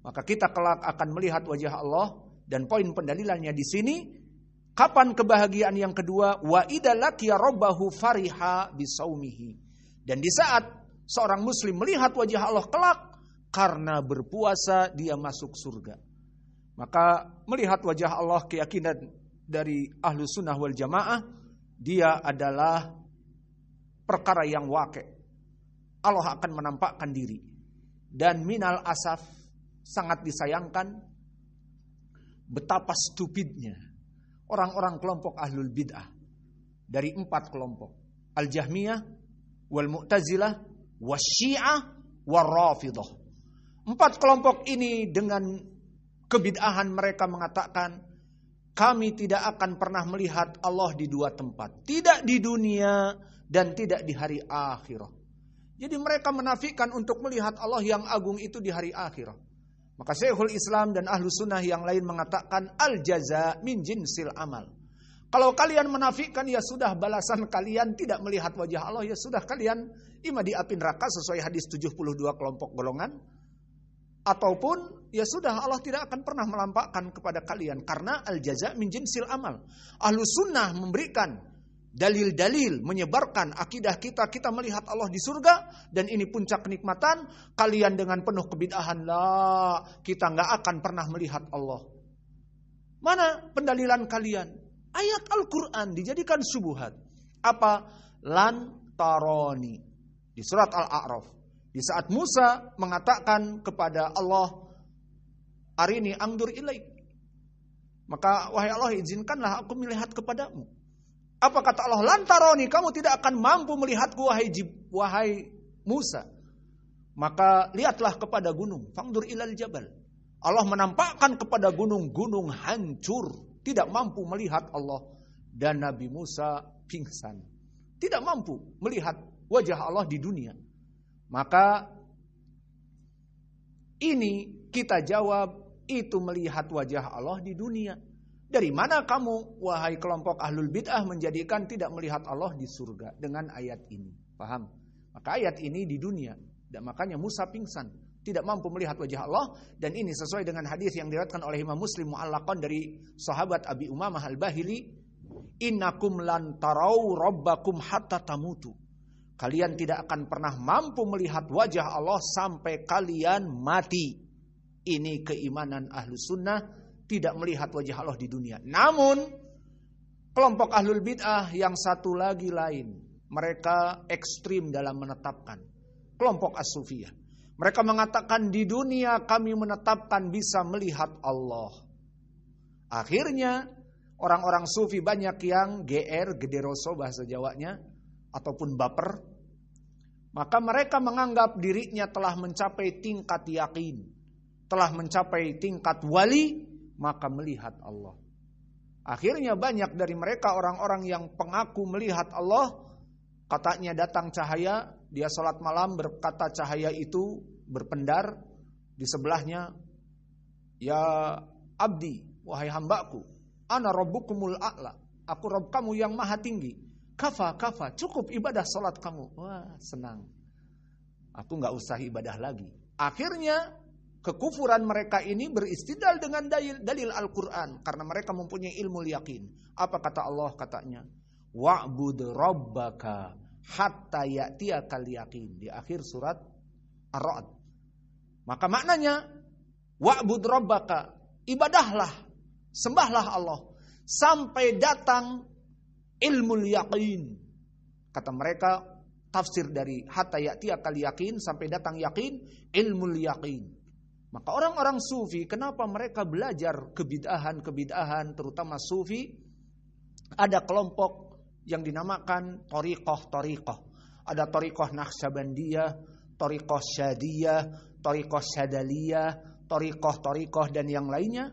Maka kita kelak akan melihat wajah Allah. Dan poin pendalilannya di sini, kapan kebahagiaan yang kedua? Wa idza laqiya rabbahu fariha bisaumihi. Dan di saat seorang muslim melihat wajah Allah kelak, karena berpuasa dia masuk surga. Maka melihat wajah Allah, keyakinan dari ahlu sunnah wal jamaah, dia adalah perkara yang waqi'. Allah akan menampakkan diri. Dan minal asaf, sangat disayangkan betapa stupidnya orang-orang kelompok ahlul bid'ah. Dari 4 kelompok. Al-Jahmiyah, wal-Mu'tazilah, wal-Syiah, wal-Rafidah. 4 kelompok ini dengan kebid'ahan mereka mengatakan, kami tidak akan pernah melihat Allah di 2 tempat. Tidak di dunia dan tidak di hari akhirah. Jadi mereka menafikan untuk melihat Allah yang agung itu di hari akhirah. Maka Syekhul Islam dan ahlu sunnah yang lain mengatakan al-jaza min jinsil amal. Kalau kalian menafikan, ya sudah balasan kalian tidak melihat wajah Allah, ya sudah kalian ima di api neraka sesuai hadis 72 kelompok golongan. Ataupun ya sudah Allah tidak akan pernah melampakkan kepada kalian. Karena al-jaza min jinsil amal. Ahlu sunnah memberikan dalil-dalil, menyebarkan akidah kita melihat Allah di surga, dan ini puncak kenikmatan. Kalian dengan penuh kebid'ahan, lah kita nggak akan pernah melihat Allah. Mana pendalilan kalian? Ayat Al-Quran dijadikan syubhat. Apa? Lan taroni. Di surat Al-A'raf. Di saat Musa mengatakan kepada Allah, arini angdur ilaik. Maka wahai Allah, izinkanlah aku melihat kepadamu. Apa kata Allah? Lantaroni, kamu tidak akan mampu melihatku wahai Musa. Maka lihatlah kepada gunung. Fangdur ilal jabal. Allah menampakkan kepada gunung hancur. Tidak mampu melihat Allah. Dan Nabi Musa pingsan. Tidak mampu melihat wajah Allah di dunia. Maka ini kita jawab, itu melihat wajah Allah di dunia. Dari mana kamu, wahai kelompok ahlul bid'ah, menjadikan tidak melihat Allah di surga dengan ayat ini? Paham? Maka ayat ini di dunia. Dan makanya Musa pingsan, tidak mampu melihat wajah Allah. Dan ini sesuai dengan hadis yang diriwayatkan oleh Imam Muslim mu'allaqan dari sahabat Abi Umamah al-Bahili. Innakum lan tarau rabbakum hatta tamutu. Kalian tidak akan pernah mampu melihat wajah Allah sampai kalian mati. Ini keimanan ahlu sunnah, tidak melihat wajah Allah di dunia. Namun kelompok ahlul bid'ah yang satu lagi lain, mereka ekstrim dalam menetapkan. Kelompok as-sufiyah, mereka mengatakan di dunia kami menetapkan bisa melihat Allah. Akhirnya orang-orang sufi banyak yang GR, gederoso bahasa Jawanya, ataupun baper. Maka mereka menganggap dirinya telah mencapai tingkat yakin, telah mencapai tingkat wali, maka melihat Allah. Akhirnya banyak dari mereka orang-orang yang pengaku melihat Allah. Katanya datang cahaya, dia sholat malam berkata cahaya itu berpendar di sebelahnya. Ya abdi, wahai hambaku, ana rabbukumul a'la, aku Rabb kamu yang maha tinggi. Kafa, cukup ibadah sholat kamu. Wah, senang. Aku gak usah ibadah lagi. Akhirnya kekufuran mereka ini beristidlal dengan dalil Al-Quran. Karena mereka mempunyai ilmu yakin. Apa kata Allah? Katanya, wa'bud rabbaka hatta ya'tiyakal yaqin, di akhir surat Ar-Ra'd. Maka maknanya wa'bud rabbaka, ibadahlah, sembahlah Allah sampai datang ilmul yaqin. Kata mereka, tafsir dari hatta ya'tiyakal yaqin, sampai datang yakin, ilmul yaqin. Maka orang-orang sufi, kenapa mereka belajar kebid'ahan, terutama sufi? Ada kelompok yang dinamakan thariqah. Ada thariqah Naqsabandiyah, thariqah Syadiyah, thariqah Syadaliyah, thariqah dan yang lainnya.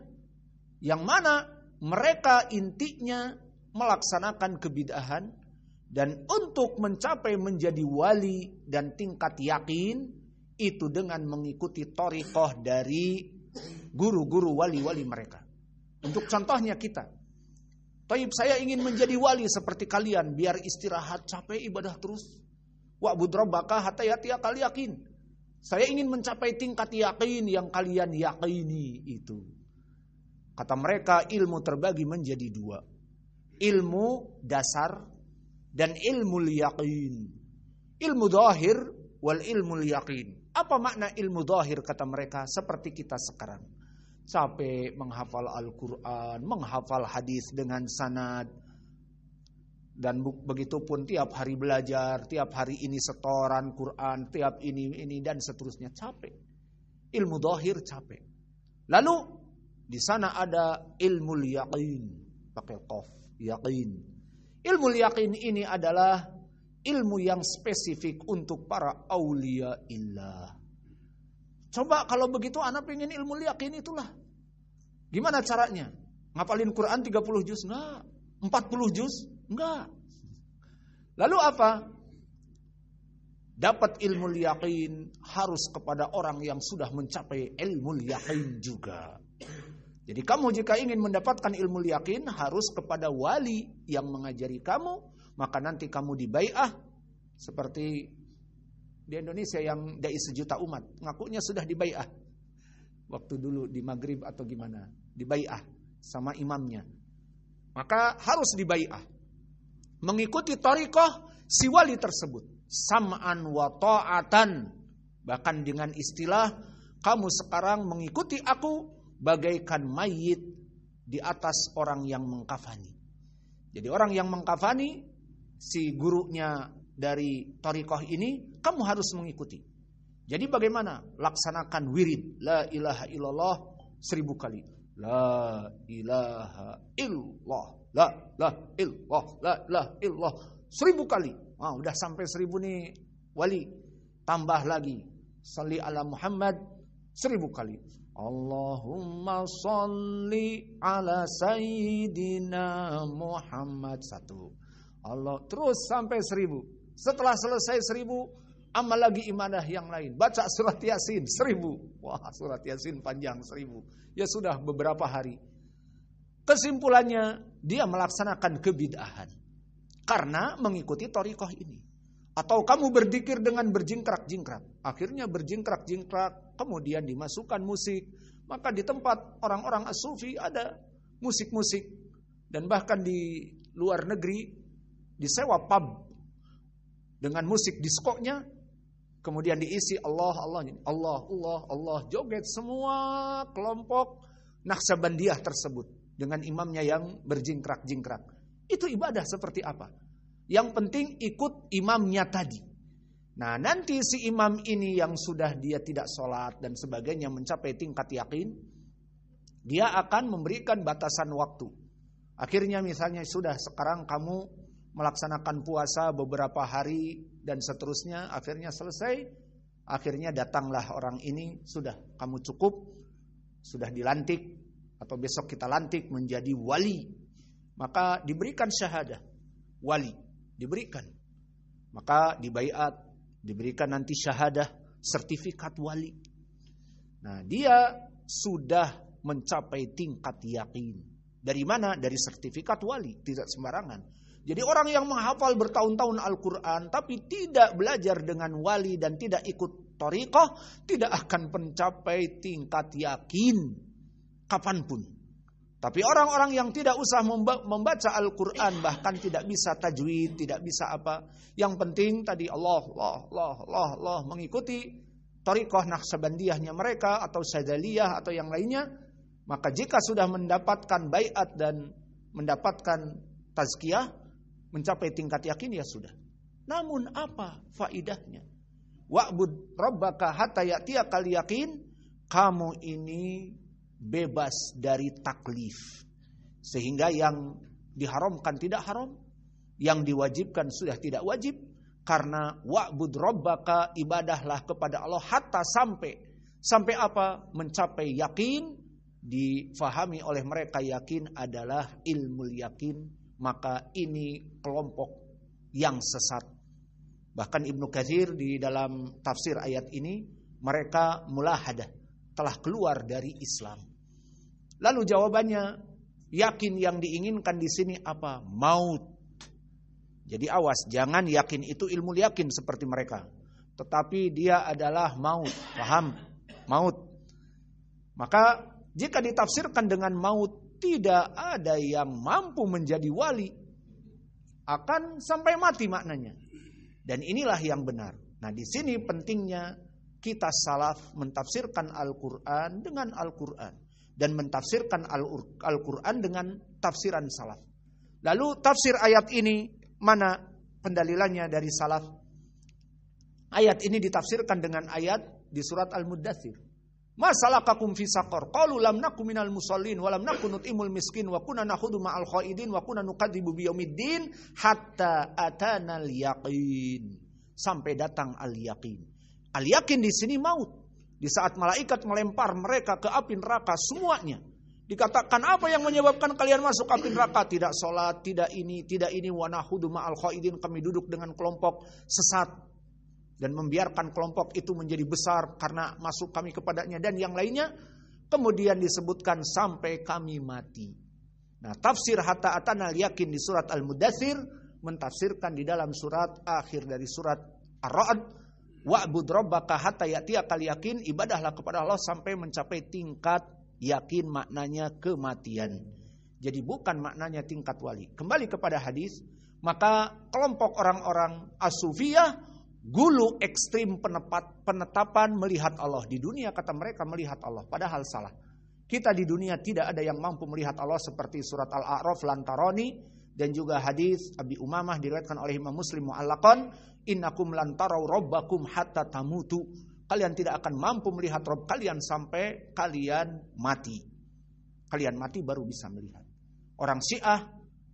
Yang mana mereka intinya melaksanakan kebid'ahan, dan untuk mencapai menjadi wali dan tingkat yakin itu dengan mengikuti thariqah dari guru-guru wali-wali mereka. Untuk contohnya kita, Taib, saya ingin menjadi wali seperti kalian, biar istirahat, capek ibadah terus. Wa'bud rabbaka hatta ya'tiyakal yaqin. Saya ingin mencapai tingkat yakin yang kalian yakini itu. Kata mereka, ilmu terbagi menjadi dua. Ilmu dasar dan ilmu yaqin. Ilmu zahir wal ilmu yaqin. Apa makna ilmu zahir kata mereka? Seperti kita sekarang. Sampai menghafal Al-Quran, menghafal hadis dengan sanad. Dan begitu pun tiap hari belajar, tiap hari ini setoran Quran, tiap ini dan seterusnya. Capek. Ilmu zahir capek. Lalu di sana ada ilmu yaqin. Pakai qaf, yaqin. Ilmu yaqin ini adalah ilmu yang spesifik untuk para aulia illah. Coba kalau begitu anak pengen ilmu yakin itulah. Gimana caranya? Ngapalin Quran 30 juz? Enggak. 40 juz? Enggak. Lalu apa? Dapat ilmu yakin harus kepada orang yang sudah mencapai ilmu yakin juga. Jadi kamu jika ingin mendapatkan ilmu yakin harus kepada wali yang mengajari kamu. Maka nanti kamu dibai'ah seperti di Indonesia yang dai sejuta umat, ngakunya sudah dibai'ah. Waktu dulu di Maghrib atau gimana, dibai'ah sama imamnya. Maka harus dibai'ah. Mengikuti thariqah si wali tersebut. Sam'an wa ta'atan. Bahkan dengan istilah, kamu sekarang mengikuti aku bagaikan mayit di atas orang yang mengkafani. Jadi orang yang mengkafani, si gurunya dari thariqah ini, kamu harus mengikuti. Jadi bagaimana? Laksanakan wirid la ilaha illallah 1000 kali. La ilaha illallah, la illallah, la illallah 1000 kali. Udah sampai 1000 nih wali. Tambah lagi, sholli ala Muhammad 1000 kali. Allahumma sholli ala sayyidina Muhammad 1. Allah terus sampai 1000. Setelah selesai 1000, amal lagi ibadah yang lain. Baca surat Yasin 1000. Wah, surat Yasin panjang 1000. Ya sudah beberapa hari. Kesimpulannya, dia melaksanakan kebid'ahan. Karena mengikuti thariqah ini. Atau kamu berzikir dengan berjingkrak-jingkrak. Akhirnya berjingkrak-jingkrak, kemudian dimasukkan musik. Maka di tempat orang-orang as-sufi ada musik-musik. Dan bahkan di luar negeri disewa pub dengan musik diskonya, kemudian diisi Allah, joget semua kelompok Naqsabandiyah tersebut dengan imamnya yang berjingkrak-jingkrak. Itu ibadah seperti apa? Yang penting ikut imamnya tadi. Nah, nanti si imam ini yang sudah dia tidak sholat dan sebagainya mencapai tingkat yakin, dia akan memberikan batasan waktu. Akhirnya misalnya sudah sekarang kamu melaksanakan puasa beberapa hari dan seterusnya, akhirnya selesai, akhirnya datanglah orang ini, sudah kamu cukup, sudah dilantik atau besok kita lantik menjadi wali, maka diberikan syahadah wali, diberikan, maka dibaiat, diberikan nanti syahadah sertifikat wali. Nah, dia sudah mencapai tingkat yakin. Dari mana? Dari sertifikat wali, tidak sembarangan. Jadi orang yang menghafal bertahun-tahun Al-Quran tapi tidak belajar dengan wali dan tidak ikut thariqah tidak akan mencapai tingkat yakin kapanpun. Tapi orang-orang yang tidak usah membaca Al-Quran, bahkan tidak bisa tajwid, tidak bisa apa. Yang penting tadi Allah, mengikuti thariqah Naqsabandiyahnya mereka atau Syadzaliyah atau yang lainnya. Maka jika sudah mendapatkan baiat dan mendapatkan tazkiyah, mencapai tingkat yakin, ya sudah. Namun apa faidahnya? Wa'bud rabbaka hatta ya'tiyakal yakin. Kamu ini bebas dari taklif. Sehingga yang diharamkan tidak haram, yang diwajibkan sudah tidak wajib. Karena wa'bud rabbaka, ibadahlah kepada Allah hatta sampai apa? Mencapai yakin. Difahami oleh mereka yakin adalah ilmul yakin. Maka ini kelompok yang sesat. Bahkan Ibnu Katsir di dalam tafsir ayat ini, mereka mulahadah, telah keluar dari Islam. Lalu jawabannya, yakin yang diinginkan di sini apa? Maut. Jadi awas, jangan yakin itu ilmu yakin seperti mereka. Tetapi dia adalah maut. Paham? Maut. Maka jika ditafsirkan dengan maut, tidak ada yang mampu menjadi wali. Akan sampai mati maknanya. Dan inilah yang benar. Nah, di sini pentingnya kita salaf mentafsirkan Al-Quran dengan Al-Quran. Dan mentafsirkan Al-Quran dengan tafsiran salaf. Lalu tafsir ayat ini, mana pendalilannya dari salaf? Ayat ini ditafsirkan dengan ayat di surat Al-Muddatsir. Ma salakakum fi saqar? Qalu lam naku minal musallin wa lam naku nut'imul miskin wa kunna nakhudu ma'al khaidin wa kunna nukadzibu biyaumiddin hatta atanal yaqin. Sampai datang al-yaqin. Al-yaqin di sini maut. Di saat malaikat melempar mereka ke api neraka semuanya. Dikatakan apa yang menyebabkan kalian masuk api neraka? Tidak sholat, tidak ini, wa nakhudu ma'al khaidin. Kami duduk dengan kelompok sesat. Dan membiarkan kelompok itu menjadi besar karena masuk kami kepadanya dan yang lainnya. Kemudian disebutkan sampai kami mati. Nah, tafsir hatta atanal yakin di surat Al-Muddatsir mentafsirkan di dalam surat akhir dari surat Ar-Ra'd, wa'bud rabbaka hatta ya'tiyakal yakin, ibadahlah kepada Allah sampai mencapai tingkat yakin, maknanya kematian. Jadi bukan maknanya tingkat wali. Kembali kepada hadis, maka kelompok orang-orang as-sufiyah gulu ekstrim penetapan melihat Allah. Di dunia kata mereka melihat Allah, padahal salah. Kita di dunia tidak ada yang mampu melihat Allah seperti surat Al-A'raf lantaroni dan juga hadis Abi Umamah diriwayatkan oleh Imam Muslim mu'allaqan, innakum lantarau rabbakum hatta tamutu. Kalian tidak akan mampu melihat Rabb kalian sampai kalian mati. Kalian mati baru bisa melihat. Orang Syiah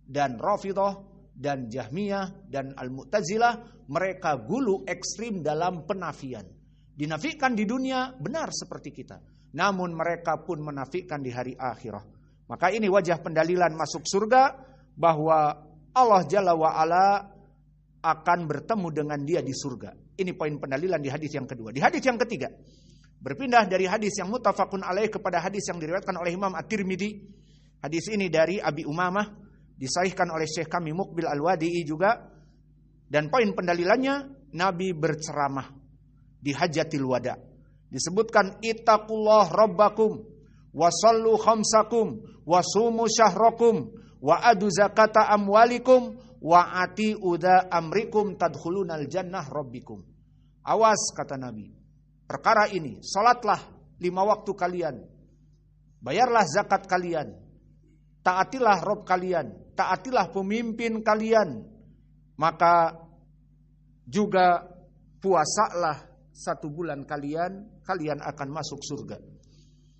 dan Rafidhah dan Jahmiyah dan Al-Mu'tazilah, mereka gulu ekstrim dalam penafian. Dinafikan di dunia benar seperti kita, namun mereka pun menafikan di hari akhirah. Maka ini wajah pendalilan masuk surga, bahwa Allah Jalla wa'ala akan bertemu dengan dia di surga. Ini poin pendalilan di hadis yang kedua. Di hadis yang ketiga, berpindah dari hadis yang muttafaqun alaih kepada hadis yang diriwayatkan oleh Imam At-Tirmidzi. Hadis ini dari Abi Umamah, disahihkan oleh Syekh kami Muqbil Al-Wadi'i juga. Dan poin pendalilannya, Nabi berceramah di Hajjatil Wada. Disebutkan ittaqullah rabbakum wa sallu khamsakum wa sumu syahrakum wa adu zakata amwalikum wa ati uda amrikum tadkhulunal jannah rabbikum. Awas, kata Nabi, perkara ini, salatlah 5 waktu kalian, bayarlah zakat kalian, taatilah Rabb kalian, taatilah pemimpin kalian, maka juga puasalah 1 bulan kalian, kalian akan masuk surga.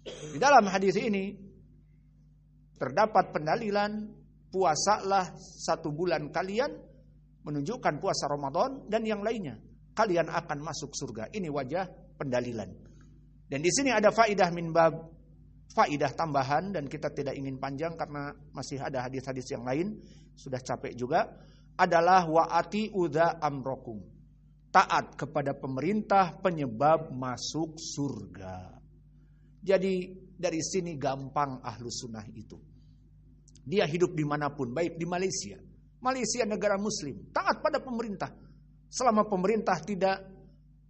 Di dalam hadis ini terdapat pendalilan puasalah 1 bulan kalian, menunjukkan puasa Ramadan dan yang lainnya, kalian akan masuk surga. Ini wajah pendalilan. Dan di sini ada faidah min bab, faidah tambahan, dan kita tidak ingin panjang karena masih ada hadis-hadis yang lain, sudah capek juga, adalah wa'ati udha amrokum, taat kepada pemerintah penyebab masuk surga. Jadi dari sini gampang ahlu sunnah itu. Dia hidup dimanapun, baik di Malaysia. Malaysia negara muslim, taat pada pemerintah. Selama pemerintah tidak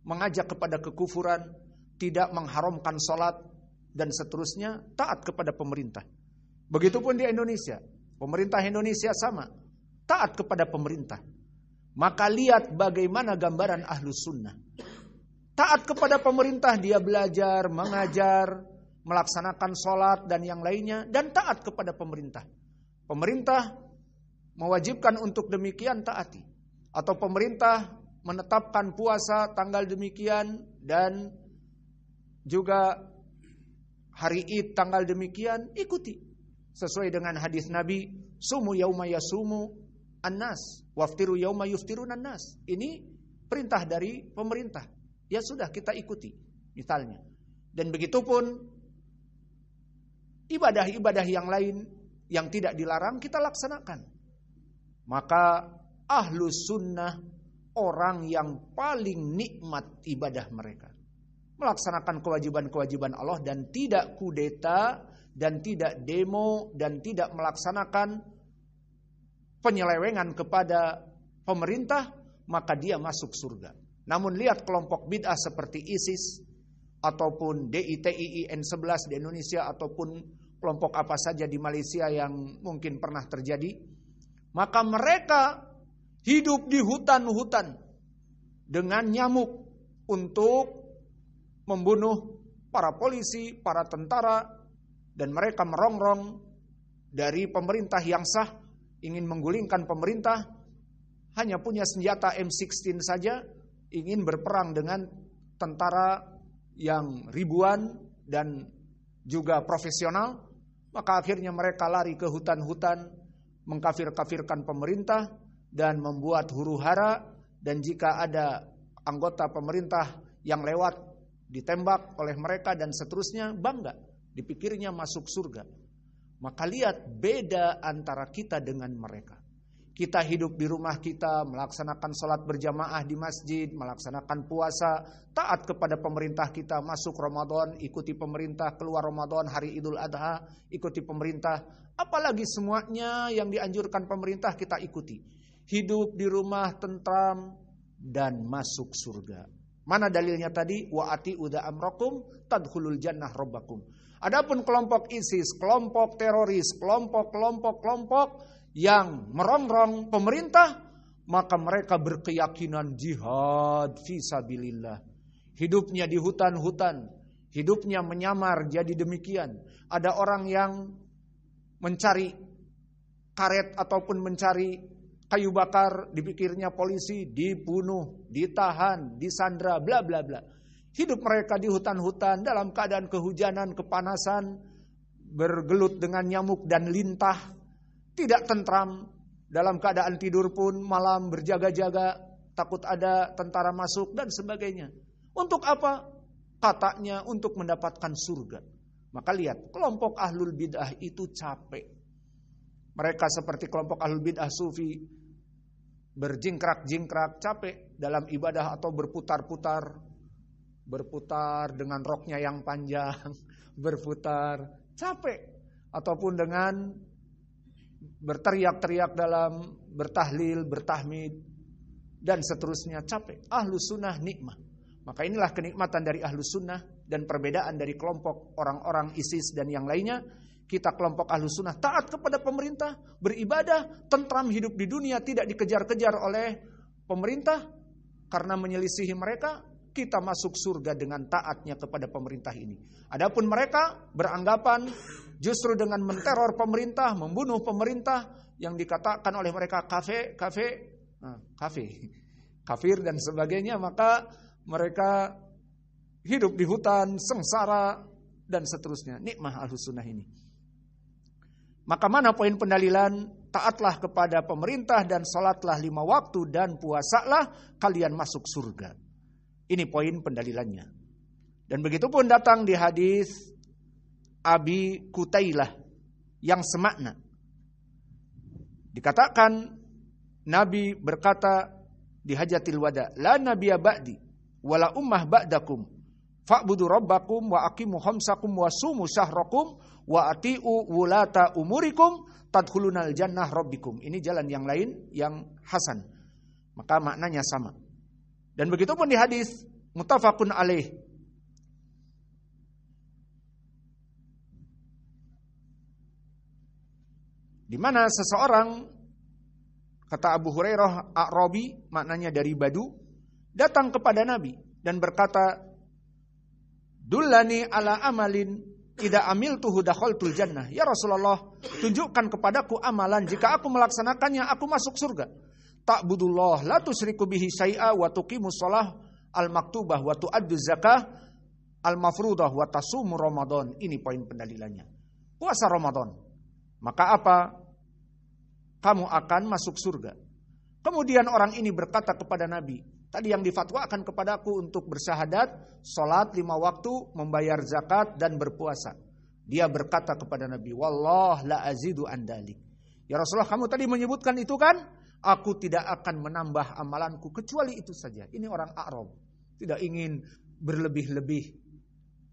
mengajak kepada kekufuran, tidak mengharamkan sholat, dan seterusnya, taat kepada pemerintah. Begitupun di Indonesia. Pemerintah Indonesia sama. Taat kepada pemerintah. Maka lihat bagaimana gambaran Ahlus Sunnah. Taat kepada pemerintah, dia belajar, mengajar, melaksanakan sholat dan yang lainnya. Dan taat kepada pemerintah. Pemerintah mewajibkan untuk demikian, taati. Atau pemerintah menetapkan puasa tanggal demikian dan juga hari Id tanggal demikian, ikuti. Sesuai dengan hadis Nabi, sumu yauma yasumu an-nas, waftiru yauma yuftirun an-nas. Ini perintah dari pemerintah. Ya sudah, kita ikuti misalnya. Dan begitupun ibadah-ibadah yang lain yang tidak dilarang kita laksanakan. Maka Ahlus Sunnah orang yang paling nikmat ibadah mereka. Melaksanakan kewajiban-kewajiban Allah dan tidak kudeta dan tidak demo dan tidak melaksanakan penyelewengan kepada pemerintah, maka dia masuk surga. Namun lihat kelompok bid'ah seperti ISIS ataupun DITII N11 di Indonesia ataupun kelompok apa saja di Malaysia yang mungkin pernah terjadi. Maka mereka hidup di hutan-hutan dengan nyamuk untuk membunuh para polisi, para tentara, dan mereka merongrong dari pemerintah yang sah, ingin menggulingkan pemerintah, hanya punya senjata M16 saja, ingin berperang dengan tentara yang ribuan dan juga profesional, maka akhirnya mereka lari ke hutan-hutan, mengkafir-kafirkan pemerintah dan membuat huru-hara, dan jika ada anggota pemerintah yang lewat ditembak oleh mereka dan seterusnya, bangga, dipikirnya masuk surga. Maka lihat beda antara kita dengan mereka. Kita hidup di rumah kita, melaksanakan sholat berjamaah di masjid, melaksanakan puasa, taat kepada pemerintah kita, masuk Ramadan, ikuti pemerintah, keluar Ramadan, hari Idul Adha, ikuti pemerintah. Apalagi semuanya yang dianjurkan pemerintah kita ikuti. Hidup di rumah tentram dan masuk surga. Mana dalilnya tadi? Wa ati'u amrakum tadkhulul jannah rabbakum. Adapun kelompok ISIS, kelompok teroris, kelompok yang merongrong pemerintah, maka mereka berkeyakinan jihad fisabilillah. Hidupnya di hutan-hutan, hidupnya menyamar jadi demikian. Ada orang yang mencari karet ataupun mencari kayu bakar, dipikirnya polisi, dibunuh, ditahan, disandra, bla bla bla. Hidup mereka di hutan-hutan dalam keadaan kehujanan, kepanasan, bergelut dengan nyamuk dan lintah, tidak tentram, dalam keadaan tidur pun malam berjaga-jaga, takut ada tentara masuk dan sebagainya. Untuk apa? Katanya untuk mendapatkan surga. Maka lihat, kelompok ahlul bid'ah itu capek. Mereka seperti kelompok ahlul bid'ah sufi, berjingkrak-jingkrak, capek dalam ibadah atau berputar-putar dengan roknya yang panjang, berputar, capek. Ataupun dengan berteriak-teriak dalam bertahlil, bertahmid, dan seterusnya, capek. Ahlus sunnah nikmah. Maka inilah kenikmatan dari Ahlus Sunnah dan perbedaan dari kelompok orang-orang ISIS dan yang lainnya. Kita kelompok Ahlus Sunnah taat kepada pemerintah, beribadah, tentram hidup di dunia, tidak dikejar-kejar oleh pemerintah karena menyelisihi mereka. Kita masuk surga dengan taatnya kepada pemerintah ini. Adapun mereka beranggapan justru dengan menteror pemerintah, membunuh pemerintah, yang dikatakan oleh mereka kafir dan sebagainya, maka mereka hidup di hutan, sengsara, dan seterusnya. Nikmah Ahlus Sunnah ini. Maka mana poin pendalilan? Taatlah kepada pemerintah dan salatlah 5 waktu dan puasalah, kalian masuk surga. Ini poin pendalilannya. Dan begitu pun datang di hadis Abi Kutailah yang semakna. Dikatakan Nabi berkata di hajatil wada, la nabiyya ba'di wala ummah ba'dakum fa'budu rabbakum wa aqimu khamsakum wa sumu syahrakum wa ati'u wulata umurikum tadkhulunal jannah rabbikum. Ini jalan yang lain yang hasan. Maka maknanya sama. Dan begitu pun di hadis muttafaqun alaih. Di mana seseorang, kata Abu Hurairah, A'rabi, maknanya dari Badu, datang kepada Nabi dan berkata, "Dullani ala amalin idza amiltuhu dakhaltul jannah." Ya Rasulullah, tunjukkan kepadaku amalan jika aku melaksanakannya aku masuk surga. Ta'budullah la tusyriku bihi syai'a wa tuqimus shalah al-maktubah wa tu'addu zakah al-mafruḍah wa tasumu Ramadan. Ini poin pendalilannya. Puasa Ramadan. Maka apa? Kamu akan masuk surga. Kemudian orang ini berkata kepada Nabi, tadi yang difatwakan kepadaku untuk bersyahadat, sholat 5 waktu, membayar zakat dan berpuasa. Dia berkata kepada Nabi, "Wallah la azidu andalik." Ya Rasulullah, kamu tadi menyebutkan itu kan? Aku tidak akan menambah amalanku kecuali itu saja. Ini orang A'rab, tidak ingin berlebih-lebih.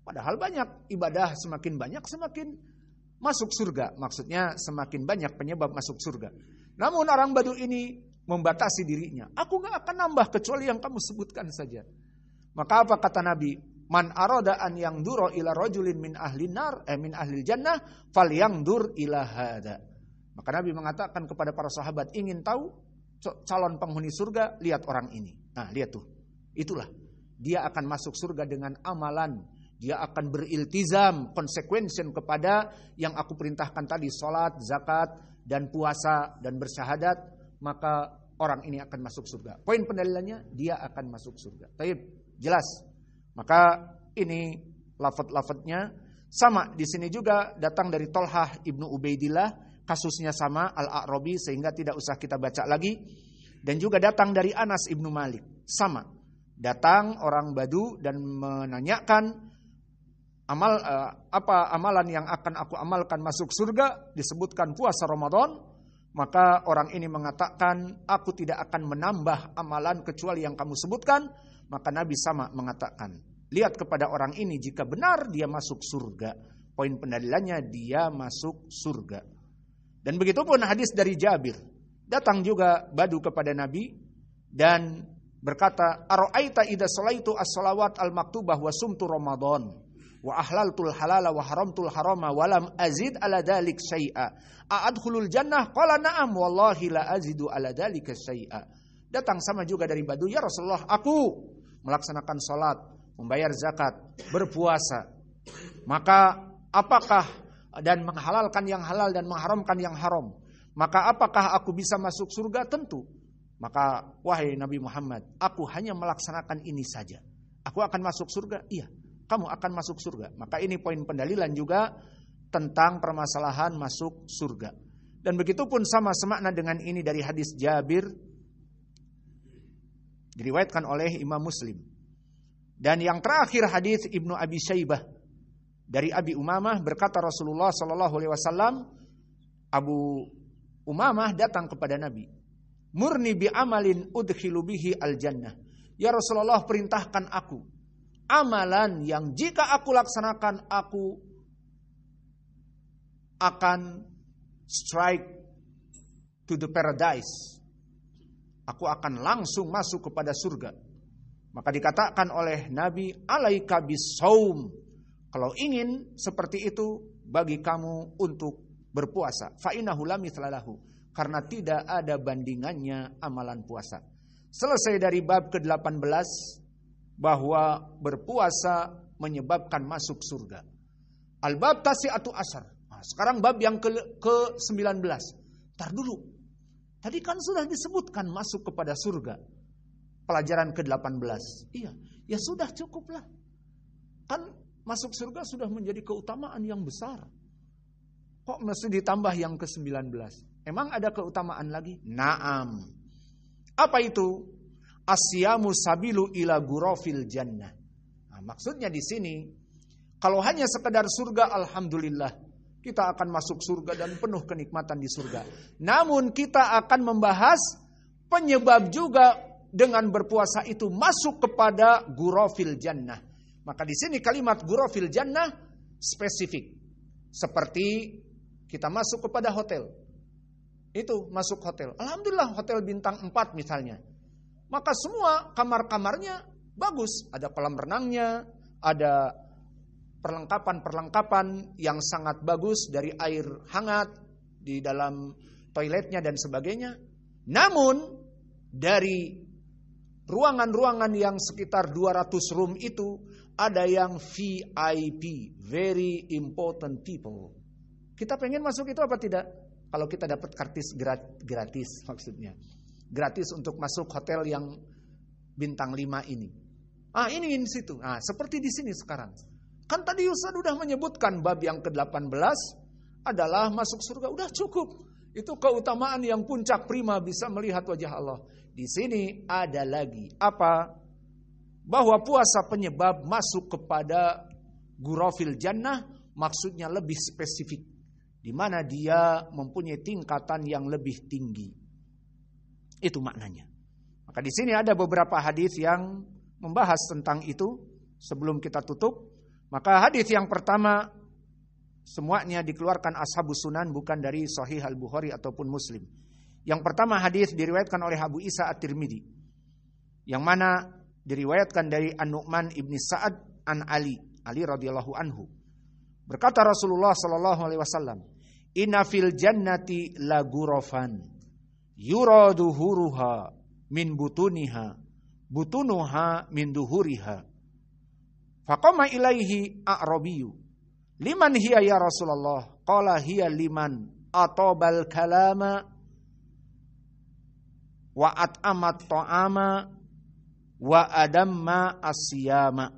Padahal banyak ibadah, semakin banyak semakin masuk surga. Maksudnya semakin banyak penyebab masuk surga. Namun orang Badu ini membatasi dirinya. Aku gak akan nambah kecuali yang kamu sebutkan saja. Maka apa kata Nabi? Man arada an yang duro ila rajulin min ahli nar, min ahli jannah, fal yang dur ila hada. Maka Nabi mengatakan kepada para sahabat, ingin tahu calon penghuni surga? Lihat orang ini. Nah, lihat tuh. Itulah. Dia akan masuk surga dengan amalan. Dia akan beriltizam, konsekuensi kepada yang aku perintahkan tadi, salat, zakat, dan puasa, dan bersyahadat, maka orang ini akan masuk surga. Poin pendalilannya, dia akan masuk surga. Taib, jelas. Maka ini lafaz-lafaznya sama. Di sini juga datang dari Tolhah ibnu Ubaidillah, kasusnya sama, Al-A'rabi, sehingga tidak usah kita baca lagi. Dan juga datang dari Anas ibnu Malik, sama. Datang orang Badu dan menanyakan, apa amalan yang akan aku amalkan masuk surga? Disebutkan puasa Ramadan. Maka orang ini mengatakan, aku tidak akan menambah amalan kecuali yang kamu sebutkan. Maka Nabi sama mengatakan, lihat kepada orang ini, jika benar dia masuk surga. Poin pendalilannya, dia masuk surga. Dan begitu pun hadis dari Jabir. Datang juga Badu kepada Nabi dan berkata, "Ara'aita idza shalaitu as-shalawat al-maktubah wa sumtu Ramadan wa ahlaltul halala wa haramtul harama wa lam azid ala dzalik syai'a a'adkhulul jannah?" Qala na'am wallahi la azidu ala dzalika syai'a. Datang sama juga dari Badu, ya Rasulullah, aku melaksanakan salat, membayar zakat, berpuasa. Maka apakah dan menghalalkan yang halal dan mengharamkan yang haram? Maka apakah aku bisa masuk surga? Tentu. Maka wahai Nabi Muhammad, aku hanya melaksanakan ini saja. Aku akan masuk surga? Iya. Kamu akan masuk surga. Maka ini poin pendalilan juga tentang permasalahan masuk surga. Dan begitu pun sama semakna dengan ini dari hadis Jabir, diriwayatkan oleh Imam Muslim. Dan yang terakhir hadis Ibnu Abi Syaibah dari Abi Umamah, berkata Rasulullah SAW, Abu Umamah datang kepada Nabi, "Murni bi amalin udkhilu bihi al-jannah." Ya Rasulullah, perintahkan aku amalan yang jika aku laksanakan, aku akan strike to the paradise. Aku akan langsung masuk kepada surga. Maka dikatakan oleh Nabi, alaika bisawm. Kalau ingin seperti itu, bagi kamu untuk berpuasa. Fa innahu la mithla lahu. Karena tidak ada bandingannya amalan puasa. Selesai dari bab ke-18, bahwa berpuasa menyebabkan masuk surga. Al-bab tasi'atu asar. Nah, sekarang bab yang ke-19. Ntar dulu. Tadi kan sudah disebutkan masuk kepada surga. Pelajaran ke-18. Iya, ya sudah cukuplah. Kan masuk surga sudah menjadi keutamaan yang besar. Kok mesti ditambah yang ke-19? Emang ada keutamaan lagi? Naam. Apa itu? Asyamu sabilu ila gurafil jannah. Nah, maksudnya di sini, kalau hanya sekedar surga, alhamdulillah, kita akan masuk surga dan penuh kenikmatan di surga. Namun kita akan membahas penyebab juga dengan berpuasa itu masuk kepada gurafil jannah. Maka di sini kalimat gurafil jannah spesifik. Seperti kita masuk kepada hotel. Itu masuk hotel. Alhamdulillah hotel bintang 4 misalnya. Maka semua kamar-kamarnya bagus. Ada kolam renangnya, ada perlengkapan-perlengkapan yang sangat bagus dari air hangat, di dalam toiletnya dan sebagainya. Namun dari ruangan-ruangan yang sekitar 200 room itu ada yang VIP, very important people. Kita pengen masuk itu apa tidak? Kalau kita dapat kartis gratis maksudnya. Gratis untuk masuk hotel yang bintang 5 ini. Ini in situ. Seperti di sini sekarang. Kan tadi Ustaz udah menyebutkan bab yang ke-18 adalah masuk surga. Udah cukup. Itu keutamaan yang puncak prima bisa melihat wajah Allah. Di sini ada lagi apa? Bahwa puasa penyebab masuk kepada ghurafil jannah, maksudnya lebih spesifik, di mana dia mempunyai tingkatan yang lebih tinggi. Itu maknanya. Maka di sini ada beberapa hadis yang membahas tentang itu. Sebelum kita tutup, maka hadis yang pertama semuanya dikeluarkan ashabus sunan, bukan dari Sahih Al-Bukhari ataupun Muslim. Yang pertama hadis diriwayatkan oleh Abu Isa At-Tirmidzi, yang mana diriwayatkan dari An-Nu'man ibni Sa'ad an Ali radhiyallahu anhu. Berkata Rasulullah sallallahu alaihi wasallam, "Inna fil jannati la ghurafan yuradu huruha min butuniha butunuha min duhuriha." Faqama ilaihi a'rabiyyu, "Liman hiya ya Rasulullah?" Qala hiya liman atabal kalama wa at'amat ta'ama wa adamma asyama